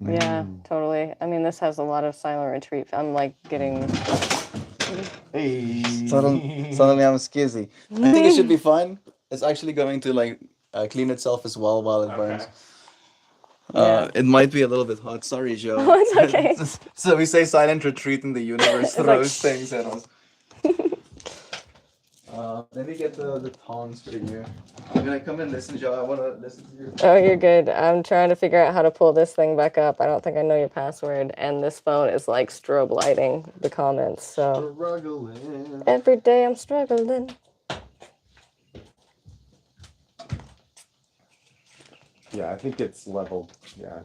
Yeah, totally. I mean, this has a lot of silent retreat. I'm like getting... Hey. Suddenly I'm skizzy. I think it should be fine. It's actually going to like clean itself as well while it burns. It might be a little bit hot. Sorry, Joe. Oh, it's okay. So we say silent retreat and the universe throws things at us. Let me get the tongs for you. I'm gonna come and listen, Joe. I wanna listen to you. Oh, you're good. I'm trying to figure out how to pull this thing back up. I don't think I know your password, and this phone is like strobe lighting the comments. So struggling. Every day I'm struggling. Yeah, I think it's leveled. Yeah.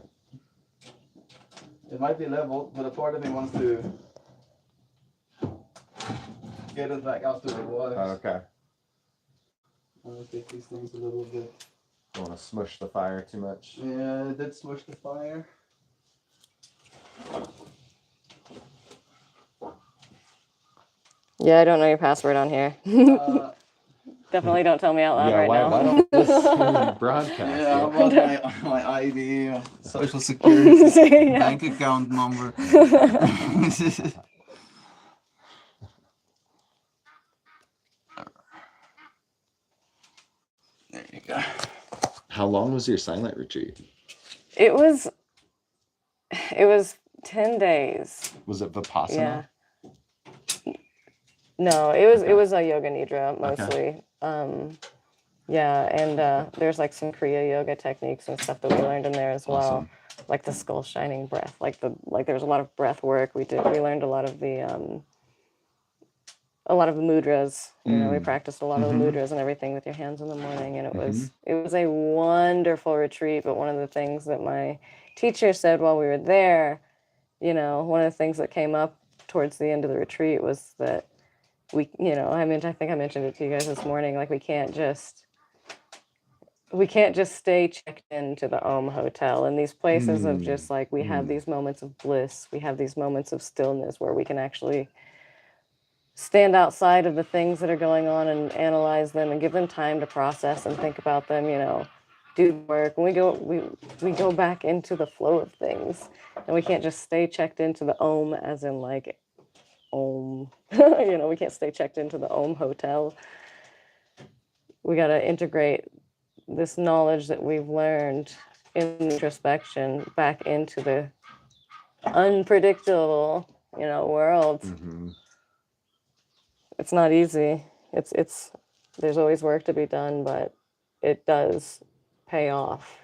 It might be leveled, but a part of me wants to get it back out to the water. Okay. I'm gonna take these things a little bit. Don't want to smush the fire too much. Yeah, it did smush the fire. Yeah, I don't know your password on here. Definitely don't tell me out loud right now. Why don't this broadcast? Yeah, how about my ID, social security, bank account number. There you go. How long was your silent retreat? It was 10 days. Was it Vipassana? Yeah. No, it was a yoga nidra mostly. Okay. Yeah, and there's like some Kriya yoga techniques and stuff that we learned in there as well, Awesome. like the skull shining breath. Like there's a lot of breath work we did. We learned a lot of the mudras. You know, we practiced a lot of the mudras and everything with your hands in the morning, and it was a wonderful retreat. But one of the things that my teacher said while we were there, you know, one of the things that came up towards the end of the retreat was that I think I mentioned it to you guys this morning. Like we can't just stay checked into the Hotel and these places of just like we have these moments of bliss, we have these moments of stillness where we can actually stand outside of the things that are going on and analyze them and give them time to process and think about them, do the work. And we go back into the flow of things, and we can't just stay checked into the as in like we can't stay checked into the Hotel. We got to integrate this knowledge that we've learned in introspection back into the unpredictable, world. It's not easy. It's there's always work to be done, but it does pay off.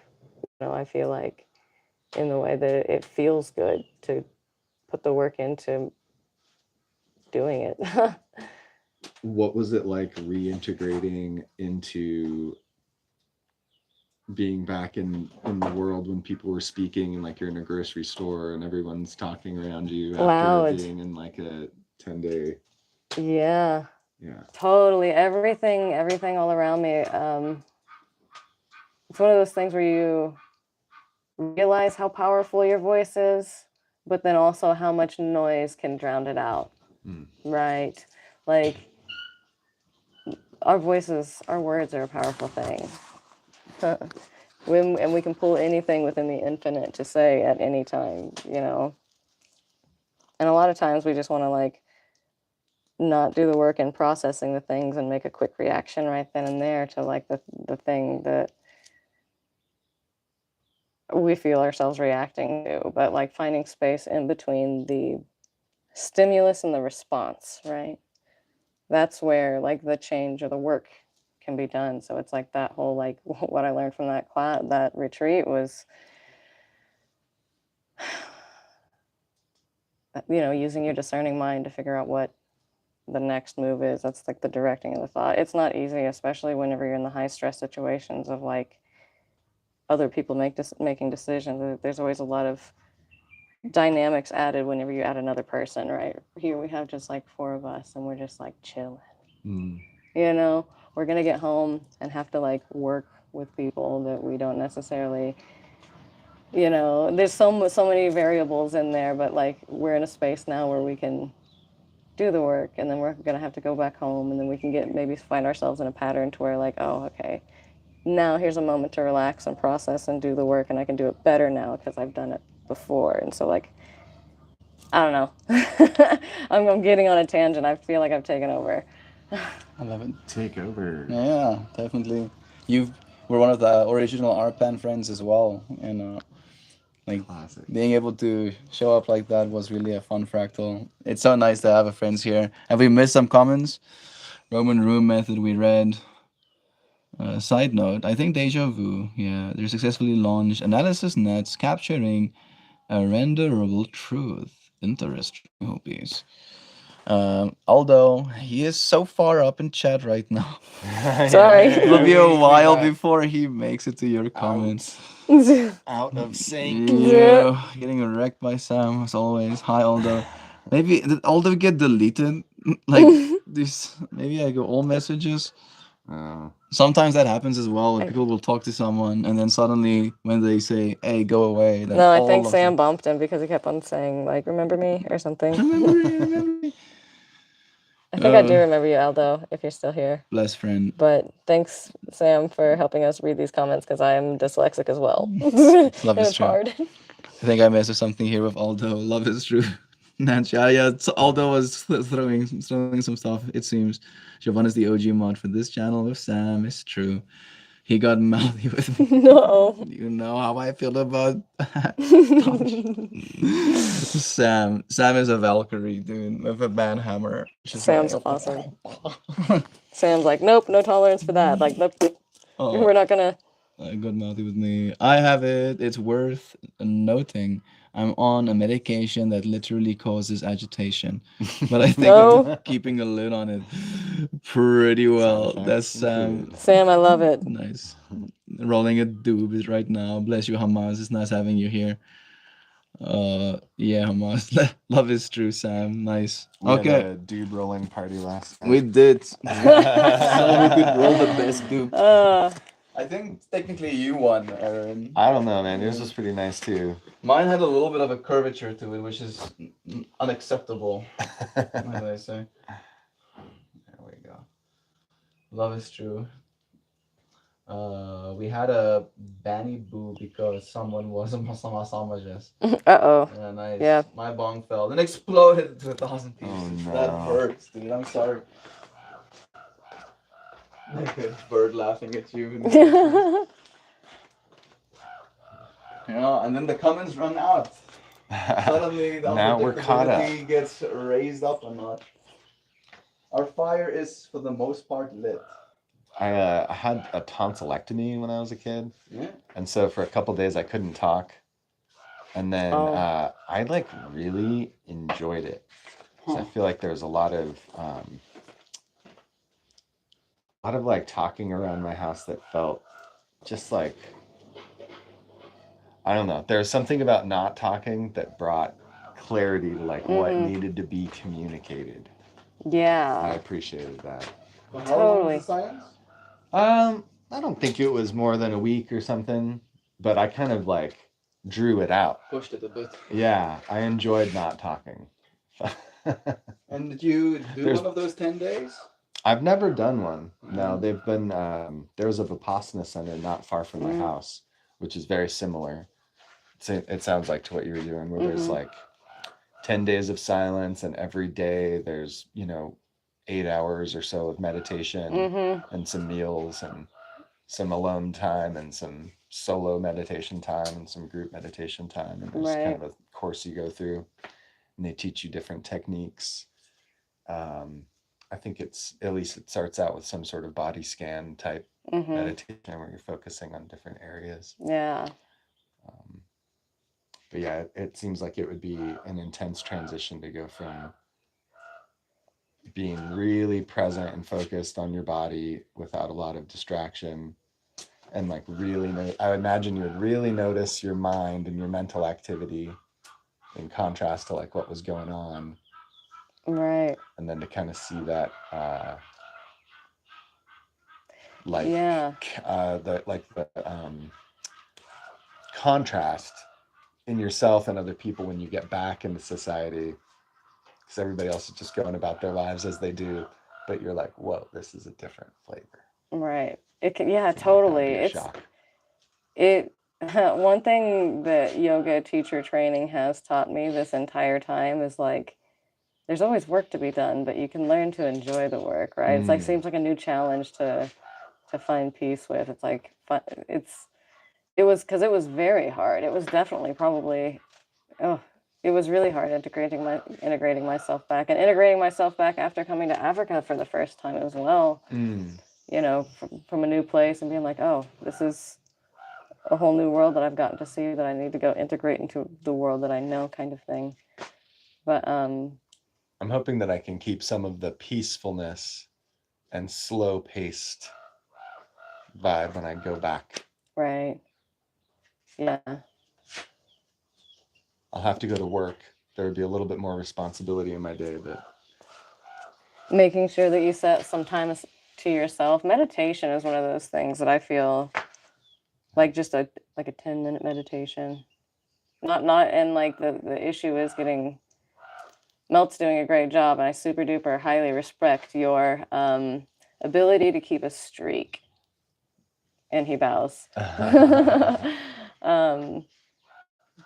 I feel like in the way that it feels good to put the work into doing it. What was it like reintegrating into being back in the world when people were speaking and like you're in a grocery store and everyone's talking around you Loud. after being in like a 10-day? Yeah. Yeah. Totally. Everything all around me. It's one of those things where you realize how powerful your voice is, but then also how much noise can drown it out. Right? Like our voices, our words are a powerful thing. And we can pull anything within the infinite to say at any time, And a lot of times we just want to like not do the work in processing the things and make a quick reaction right then and there to like the thing that we feel ourselves reacting to, but like finding space in between the stimulus and the response, right? That's where like the change or the work can be done. So it's like that whole like what I learned from that retreat was using your discerning mind to figure out what the next move is. That's like the directing of the thought. It's not easy, especially whenever you're in the high stress situations of like other people making decisions. There's always a lot of dynamics added whenever you add another person, right? Here we have just like four of us and we're just like chilling. We're gonna get home and have to like work with people that we don't necessarily, there's so many variables in there, but like we're in a space now where we can do the work, and then we're gonna have to go back home, and then we can maybe find ourselves in a pattern to where like, oh, okay, now here's a moment to relax and process and do the work, and I can do it better now because I've done it before. And so like, I don't know. I'm getting on a tangent. I feel like I've taken over. I love it. Take over. Yeah, definitely. You were one of the original RPAN friends as well, and like Classic. being able to show up like that was really a fun fractal. It's so nice to have a friends here. Have we missed some comments? Roman room method we read. Side note, I think Deja Vu, yeah, they're successfully launched analysis nets capturing a renderable truth. Interesting, hoppies. Although he is so far up in chat right now. Sorry. It'll be a while before he makes it to your comments. Out of sync. Yeah, getting wrecked by Sam as always. Hi, Aldo. Maybe did Aldo get deleted? Like this? Maybe I go all messages. Sometimes that happens as well. When people will talk to someone and then suddenly when they say, "Hey, go away," then No, I all think of Sam them- bumped him because he kept on saying like, "Remember me" or something. Remember me. I think I do remember you, Aldo, if you're still here. Bless friend. But thanks, Sam, for helping us read these comments because I am dyslexic as well. Love And is it's true. hard. I think I messed something here with Aldo. Love is true. Nancy, Aldo was throwing some stuff. It seems Jovan is the OG mod for this channel with Sam. It's true. He got mouthy with me. No. You know how I feel about Sam. Sam is a Valkyrie, dude, with a banhammer. Sam's awesome. Sam's like, nope, no tolerance for that. Like, nope. Oh, We're not gonna. good mouthy with me. I have it. It's worth noting. I'm on a medication that literally causes agitation, but I think No. I'm keeping a lid on it pretty Side well. effects That's included. Sam, I love it. nice. Rolling a doob right now. Bless you, Hamas. It's nice having you here. Yeah, Hamas. Love is true, Sam. Nice. We had Okay, a dude rolling party last we night. did. So who could roll the best doob? Uh, I think technically you won, Aaron. I don't know, man. Yours was pretty nice too. Mine had a little bit of a curvature to it, which is unacceptable. What did I say? There we go. Love is true. We had a Banny Boo because someone was a masamajas. uh-oh. Yeah, nice. Yeah. My bong fell and exploded to 1,000 pieces. Oh, no. That hurts, dude. I'm sorry. Bird laughing at you. And then the comments run out. Suddenly, the Now we're caught up. unpredictability gets raised up a notch. Our fire is, for the most part, lit. I had a tonsillectomy when I was a kid, Yeah. and so for a couple days I couldn't talk, and then Oh. I like really enjoyed it. So I feel like there's a lot of like talking around my house that felt just like, I don't know. There's something about not talking that brought clarity to like what needed to be communicated. I Yeah. appreciated that. Well, how long was the silence? I don't think it was more than a week or something, but I kind of like drew it out. Pushed it a bit. Yeah, I enjoyed not talking. And did you do There's- one of those 10 days? I've never done one. No, they've been, there's a Vipassana center not far from my house, which is very similar. It sounds like to what you were doing, where there's like 10 days of silence, and every day there's, 8 hours or so of meditation and some meals and some alone time and some solo meditation time and some group meditation time. And there's kind of a course you go through, and they teach you different techniques. I think at least it starts out with some sort of body scan type meditation where you're focusing on different areas. Yeah. But yeah, it seems like it would be an intense transition to go from being really present and focused on your body without a lot of distraction, and like really I would imagine you would really notice your mind and your mental activity in contrast to like what was going on. Right. And then to kind of see that Yeah. the contrast in yourself and other people when you get back into society, because everybody else is just going about their lives as they do, but you're like, whoa, this is a different flavor. Right. It can, yeah, totally. That'd be a It's shock. one thing that yoga teacher training has taught me this entire time is like there's always work to be done, but you can learn to enjoy the work, right? It's like seems like a new challenge to find peace with. It's like it was because it was very hard. It was definitely probably it was really hard integrating myself back after coming to Africa for the first time as well. From a new place and being like, oh, this is a whole new world that I've gotten to see that I need to go integrate into the world that I know, kind of thing. But I'm hoping that I can keep some of the peacefulness and slow paced vibe when I go back. right. Yeah. I'll have to go to work. There would be a little bit more responsibility in my day, but Making sure that you set some time to yourself. Meditation is one of those things that I feel like just a 10-minute meditation. Not and like the issue is getting Melt's doing a great job, and I super duper highly respect your ability to keep a streak. And he bows.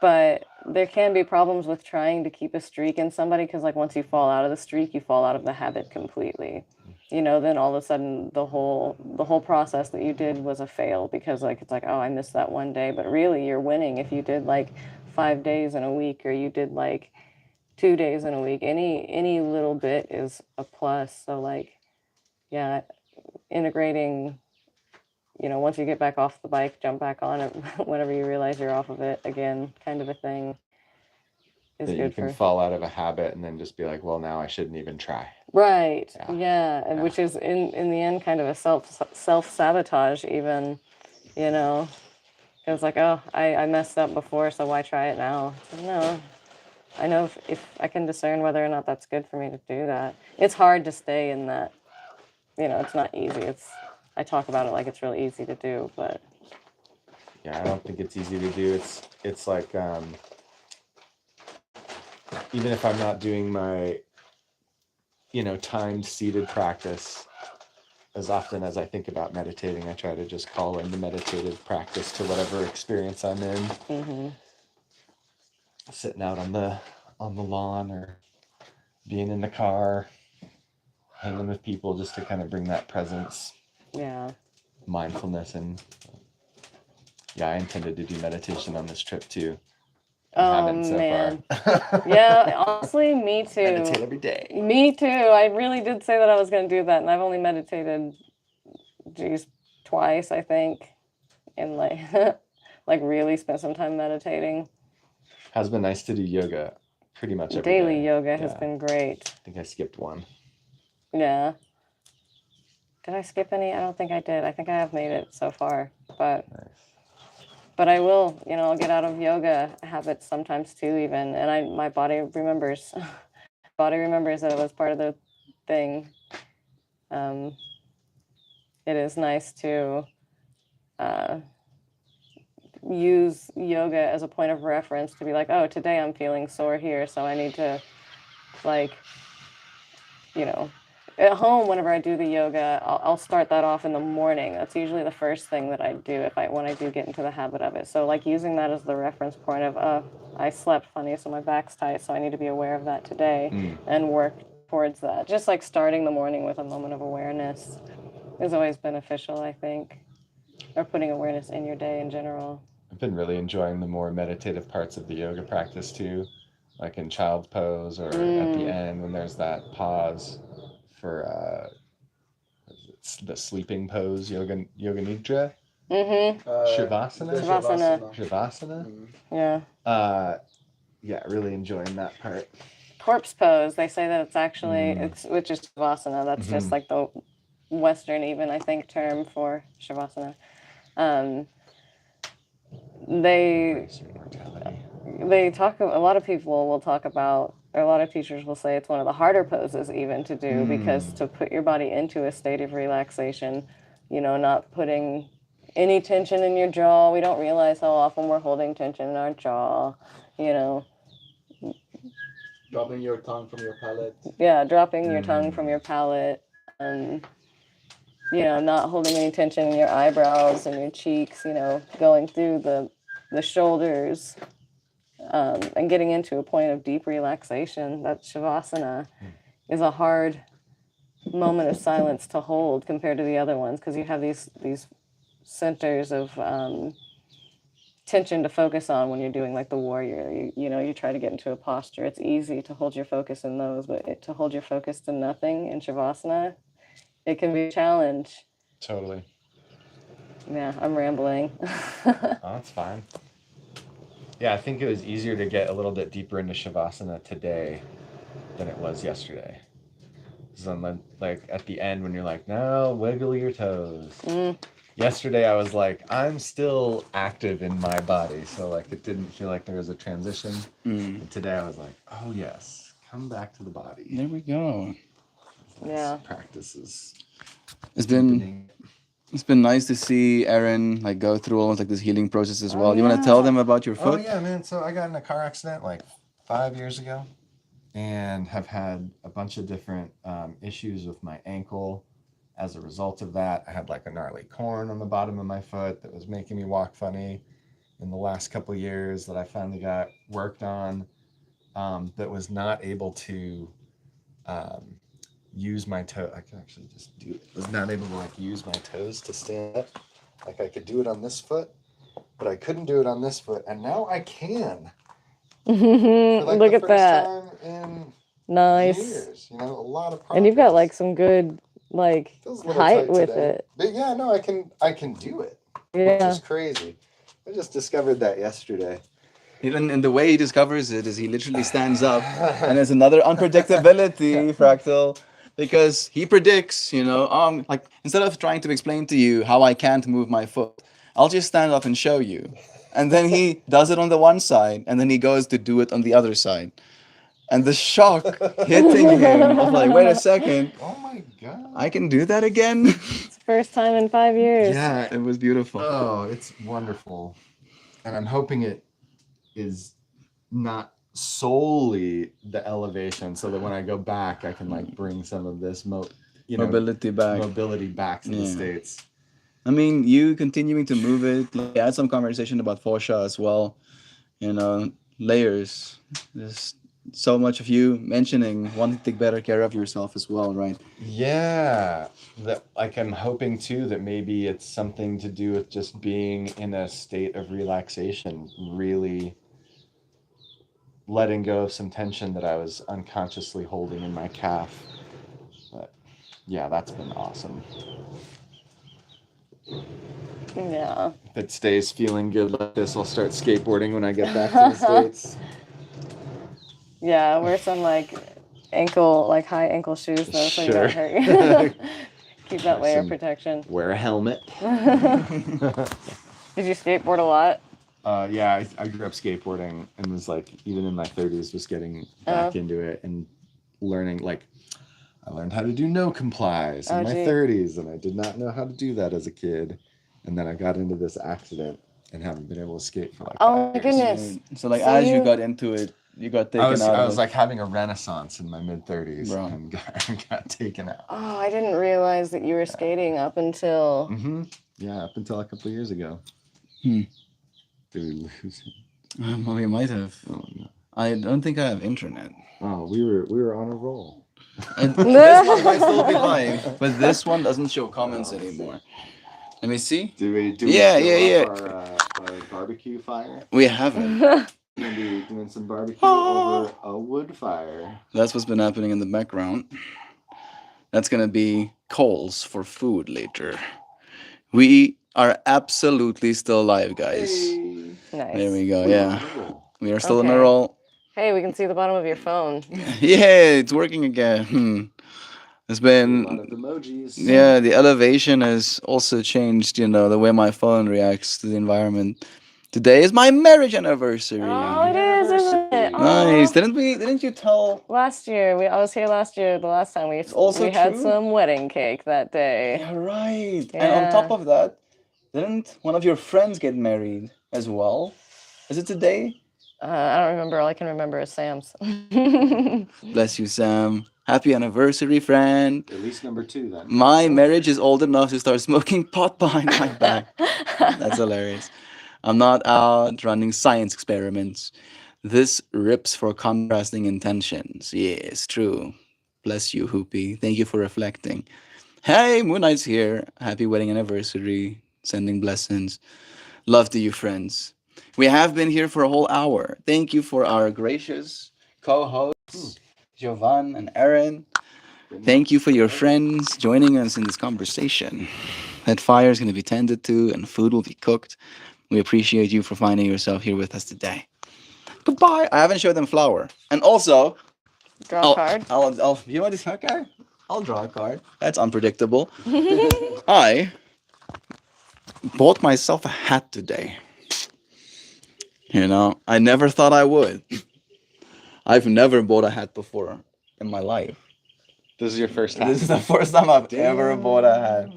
But there can be problems with trying to keep a streak in somebody, because like once you fall out of the streak, you fall out of the habit completely. Then all of a sudden the whole process that you did was a fail, because like it's like, oh, I missed that one day, but really you're winning if you did like 5 days in a week, or you did like 2 days in a week. Any little bit is a plus. So like, yeah, integrating once you get back off the bike, jump back on it whenever you realize you're off of it again, kind of a thing, is That you good can for. fall out of a habit and then just be like, well, now I shouldn't even try. Right. Yeah. Yeah. And which is in the end kind of a self-sabotage even, you know. It's like, oh, I messed up before, so why try it now? No. I know if I can discern whether or not that's good for me to do that. It's hard to stay in that. It's not easy. I talk about it like it's really easy to do, but Yeah, I don't think it's easy to do. It's like even if I'm not doing my timed seated practice, as often as I think about meditating, I try to just call in the meditative practice to whatever experience I'm in. mm-hmm. Sitting out on the lawn or being in the car, hanging with people, just to kind of bring that presence, Yeah. mindfulness. And yeah, I intended to do meditation on this trip too. Oh man. Yeah, honestly, me too. Meditate every day. Me too. I really did say that I was going to do that, and I've only meditated, geez, twice, I think, and like, like really spent some time meditating. Has been nice to do yoga pretty much every Daily day. yoga has been great. I think I skipped one. Yeah. Did I skip any? I don't think I did. I think I have made it so far, but Nice. but I will. I'll get out of yoga habits sometimes too, even, and my body remembers. Body remembers that it was part of the thing. It is nice to use yoga as a point of reference to be like, oh, today I'm feeling sore here, so I need to, like, at home whenever I do the yoga, I'll start that off in the morning. That's usually the first thing that I do when I do get into the habit of it. So like using that as the reference point of, I slept funny, so my back's tight, so I need to be aware of that today and work towards that. Just like starting the morning with a moment of awareness is always beneficial, I think, or putting awareness in your day in general. I've been really enjoying the more meditative parts of the yoga practice too, like in child's pose or at the end when there's that pause for the sleeping pose, yoga nidra. Shavasana. Yeah. Yeah, really enjoying that part. Corpse pose. They say that it's actually which is Shavasana. That's just like the Western, even I think, term for Shavasana. They talk. A lot of people will talk about, or a lot of teachers will say it's one of the harder poses even to do because to put your body into a state of relaxation, not putting any tension in your jaw. We don't realize how often we're holding tension in our jaw. Dropping your tongue from your palate. Yeah, dropping your tongue from your palate. Not holding any tension in your eyebrows and your cheeks, going through the shoulders, and getting into a point of deep relaxation. That Shavasana is a hard moment of silence to hold compared to the other ones because you have these centers of tension to focus on when you're doing like the warrior. You try to get into a posture. It's easy to hold your focus in those, but to hold your focus to nothing in Shavasana, it can be a challenge. Totally. Yeah, I'm rambling. Oh, that's fine. Yeah, I think it was easier to get a little bit deeper into Shavasana today than it was yesterday. So like at the end when you're like, now wiggle your toes. Yesterday I was like, I'm still active in my body, so like it didn't feel like there was a transition. And today I was like, oh yes, come back to the body. There we go. Yeah. Practices. It's been nice to see Erin like go through almost like this healing process as well. You want to tell them about your foot? Oh yeah, man. So I got in a car accident like 5 years ago, and have had a bunch of different issues with my ankle. As a result of that, I had like a gnarly corn on the bottom of my foot that was making me walk funny. In the last couple of years, that I finally got worked on, that was not able to use my toe. I can actually just do it. Was not able to like use my toes to stand up. Like I could do it on this foot, but I couldn't do it on this foot, and now I can. Like Look at that. Time in Nice. years, a lot of progress. And you've got like some good like Feels a little height tight with today. it. But yeah, no, I can do it, which Yeah. is crazy. I just discovered that yesterday. Even in the way he discovers it is he literally stands up, and there's another unpredictability fractal because he predicts, like instead of trying to explain to you how I can't move my foot, I'll just stand up and show you. And then he does it on the one side, and then he goes to do it on the other side. And the shock hitting him of like, wait a second, Oh my god. I can do that again? It's the first time in 5 years. Yeah. It was beautiful. Oh, it's wonderful. And I'm hoping it is not solely the elevation, so that when I go back, I can like bring some of this Mobility back. mobility back to the Yeah. States. I mean, you continuing to move it. Like, I had some conversation about fascia as well. Layers. There's so much of you mentioning wanting to take better care of yourself as well, right? Yeah, that like I'm hoping too that maybe it's something to do with just being in a state of relaxation, really letting go of some tension that I was unconsciously holding in my calf. But yeah, that's been awesome. Yeah. If it stays feeling good like this, I'll start skateboarding when I get back to the States. Yeah, wear some like high ankle shoes though, so you Sure. don't hurt. Keep that Wear layer of some- protection. Wear a helmet. Did you skateboard a lot? Yeah, I grew up skateboarding and was like, even in my 30s, was getting back into it and learning. Like, I learned how to do no complies in my gee. 30s, and I did not know how to do that as a kid. And then I got into this accident and haven't been able to skate for like Oh 5 my years. goodness. So like So as you you- got into it, you got taken I was out of it. like having a renaissance in my mid 30s Bro. and got taken out. Oh, I didn't realize that you were skating up until. Mm-hmm. Yeah, up until a couple of years ago. Hmm. Did we lose it? Well, we might have. Oh no. I don't think I have internet. Oh, we were on a roll. And this one might still be live, but this one doesn't show comments anymore. Let me see. Do we Yeah, show yeah, off our barbecue fire? We haven't. We're gonna be doing some barbecue over a wood fire. That's what's been happening in the background. That's gonna be coals for food later. We are absolutely still live, guys. Hey. Nice. There we go. We're Yeah, on a roll. we are still in a Okay. roll. Hey, we can see the bottom of your phone. Yeah, it's working again. It's A lot been of emojis. yeah. The elevation has also changed. The way my phone reacts to the environment. Today is my marriage anniversary. Oh, it is, isn't it? Nice. Aw. Didn't you tell? Last year, I was here last year. The last time we also had true. some wedding cake that day. Yeah, right. And on top Yeah. of that, didn't one of your friends get married as well? Is it today? I don't remember. All I can remember is Sam's. Bless you, Sam. Happy anniversary, friend. At least number 2 then. My marriage is old enough to start smoking pot behind my back. That's hilarious. I'm not out running science experiments. This rips for contrasting intentions. Yes, true. Bless you, Hoopy. Thank you for reflecting. Hey, Moon Knight's here. Happy wedding anniversary. Sending blessings. Love to you, friends. We have been here for a whole hour. Thank you for our gracious co-hosts, Jovan and Aaron. Thank you for your friends joining us in this conversation. That fire is going to be tended to and food will be cooked. We appreciate you for finding yourself here with us today. Goodbye. I haven't showed them flower. And also, Draw a card. I'll you know what this okay? I'll draw a card. That's unpredictable. I bought myself a hat today. I never thought I would. I've never bought a hat before in my life. This is your first hat. This is the first time I've ever bought a hat.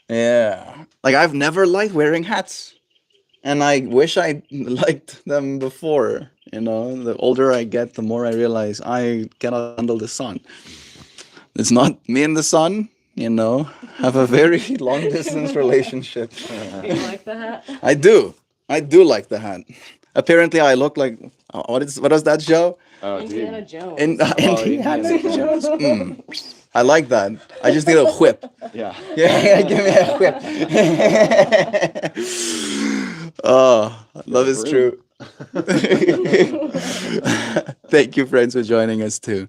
Yeah. Like, I've never liked wearing hats. And I wish I liked them before. The older I get, the more I realize I cannot handle the sun. It's not me and the sun, have a very long distance relationship. Do you like the hat? I do. I do like the hat. Apparently, I look like what is that show? Oh, Indiana dude. Jones. Indiana Indiana Jones. I like that. I just need a whip. Yeah. Yeah, give me a whip. Oh, love is true. Thank you, friends, for joining us too.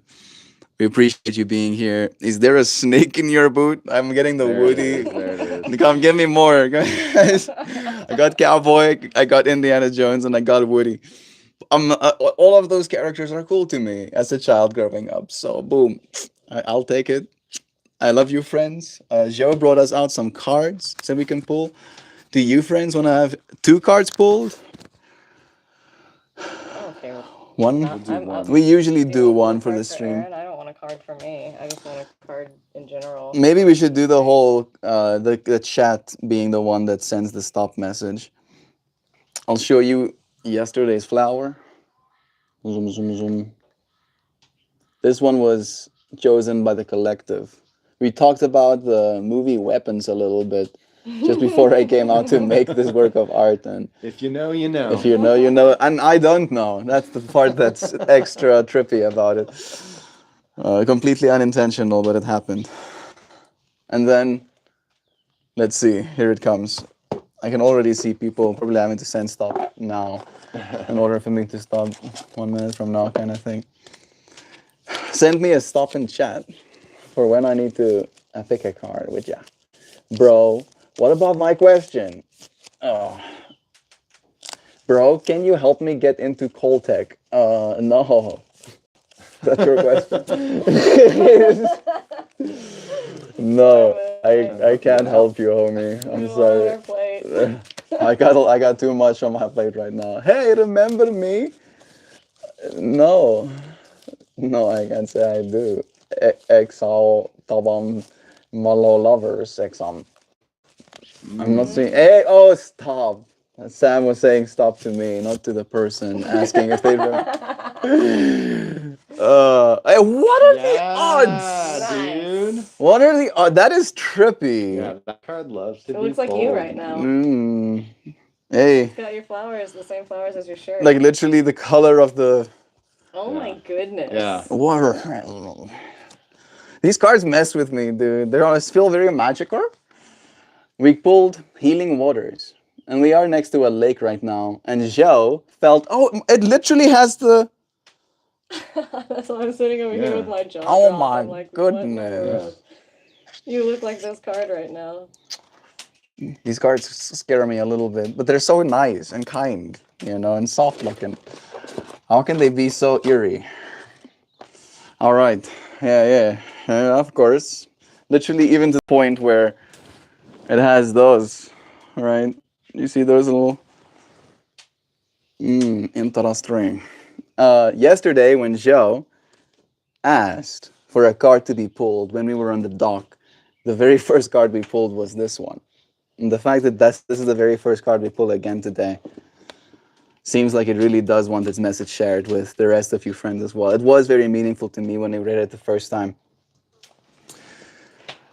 We appreciate you being here. Is there a snake in your boot? I'm getting the There it Woody. is. There it is. Come, give me more, guys. I got Cowboy, I got Indiana Jones, and I got Woody. All of those characters are cool to me as a child growing up. So, boom, I'll take it. I love you, friends. Joe brought us out some cards so we can pull. Do you, friends, want to have two cards pulled? I'm okay with One? not. do I'm up. one. We usually Do you do want one a for card the for stream. Aaron? I don't want a card for me. I just want a card in general. Maybe we should for do the stream. whole the chat being the one that sends the stop message. I'll show you yesterday's flower. Zoom, zoom, zoom. This one was chosen by the collective. We talked about the movie Weapons a little bit just before I came out to make this work of art. And If you know, you know. if you know, you know. And I don't know. That's the part that's extra trippy about it. Completely unintentional, but it happened. And then, let's see, here it comes. I can already see people probably having to send stop now in order for me to stop 1 minute from now, kind of thing. Send me a stop in chat for when I need to pick a card with ya. Bro, what about my question? Oh. Bro, can you help me get into Coltech? No. That's your question? No, I can't help you, homie. I'm There's a lot on our sorry. plate. I got too much on my plate right now. Hey, remember me? No. No, I can't say I do. Exal tabam malo lovers exam. I'm not saying. Hey, oh, stop. Sam was saying stop to me, not to the person asking if they. Hey, what are the odds? dude. What are the odds? That is trippy. Yeah, that card loves to It be looks like you pulled. right now. Mm. Hey, It's got your flowers, the same flowers as your shirt. like literally the color of the Oh my goodness. Yeah. water. These cards mess with me, dude. They always feel very magical. We pulled Healing Waters, and we are next to a lake right now. And Joe felt, oh, it literally has the. That's why I'm sitting over here Yeah. with my jaw Oh dropped. my I'm like, what in the goodness. world? You look like this card right now. These cards scare me a little bit, but they're so nice and kind, and soft looking. How can they be so eerie? All right. Yeah, of course. Literally, even to the point where it has those, right? You see those little. Interesting. Yesterday, when Joe asked for a card to be pulled when we were on the dock, the very first card we pulled was this one. And the fact that this is the very first card we pull again today seems like it really does want its message shared with the rest of you friends as well. It was very meaningful to me when I read it the first time.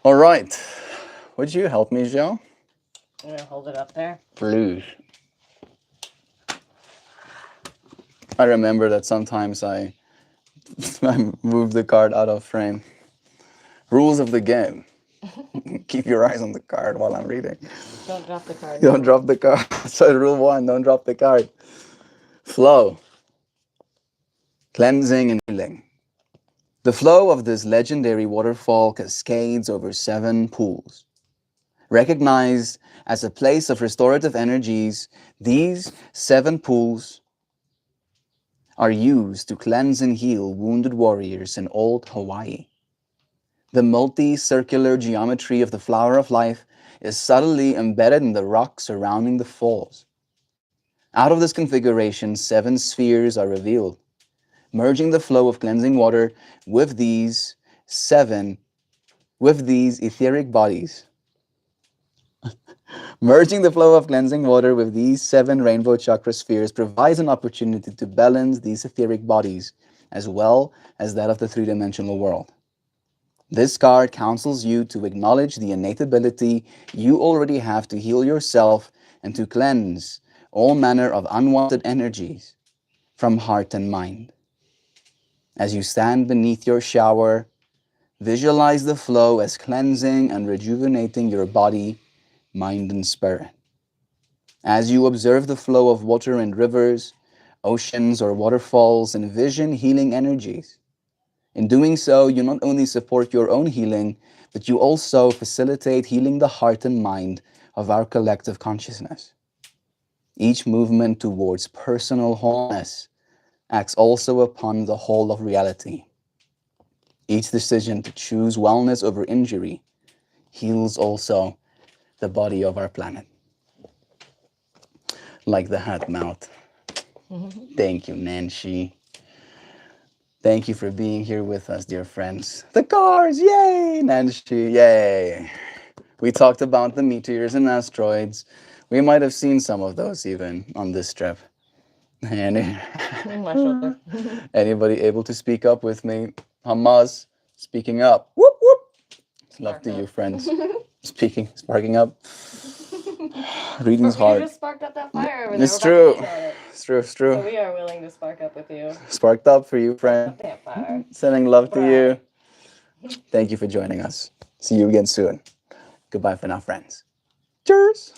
All right. Would you help me, Joe? I'm gonna hold it up there. Please. I remember that sometimes I move the card out of frame. Rules of the game. Keep your eyes on the card while I'm reading. Don't drop the card. Don't drop the card. So rule 1, don't drop the card. Flow. Cleansing and healing. The flow of this legendary waterfall cascades over 7 pools. Recognized as a place of restorative energies, these 7 pools are used to cleanse and heal wounded warriors in old Hawaii. The multi-circular geometry of the flower of life is subtly embedded in the rock surrounding the falls. Out of this configuration, 7 spheres are revealed, merging the flow of cleansing water with these etheric bodies. Merging the flow of cleansing water with these 7 rainbow chakra spheres provides an opportunity to balance these etheric bodies, as well as that of the 3-dimensional world. This card counsels you to acknowledge the innate ability you already have to heal yourself and to cleanse all manner of unwanted energies from heart and mind. As you stand beneath your shower, visualize the flow as cleansing and rejuvenating your body, mind, and spirit. As you observe the flow of water in rivers, oceans, or waterfalls, envision healing energies. In doing so, you not only support your own healing, but you also facilitate healing the heart and mind of our collective consciousness. Each movement towards personal wholeness acts also upon the whole of reality. Each decision to choose wellness over injury heals also the body of our planet. Like the hat mouth. Thank you, Nancy. Thank you for being here with us, dear friends. The cars, yay! Nancy, yay! We talked about the meteors and asteroids. We might have seen some of those even on this trip. My shoulder. Anybody able to speak up with me? Hamas, speaking up. Whoop, whoop. Love Spark to up. you, friends. Sparking up. Reading's You hard. just sparked up that fire over there. It's We're about to true. eat on it. It's true. It's So true. we are willing to spark up with you. Sparked up for you, Spark friend. up that fire. Sending love to Right. you. Thank you for joining us. See you again soon. Goodbye for now, friends. Cheers.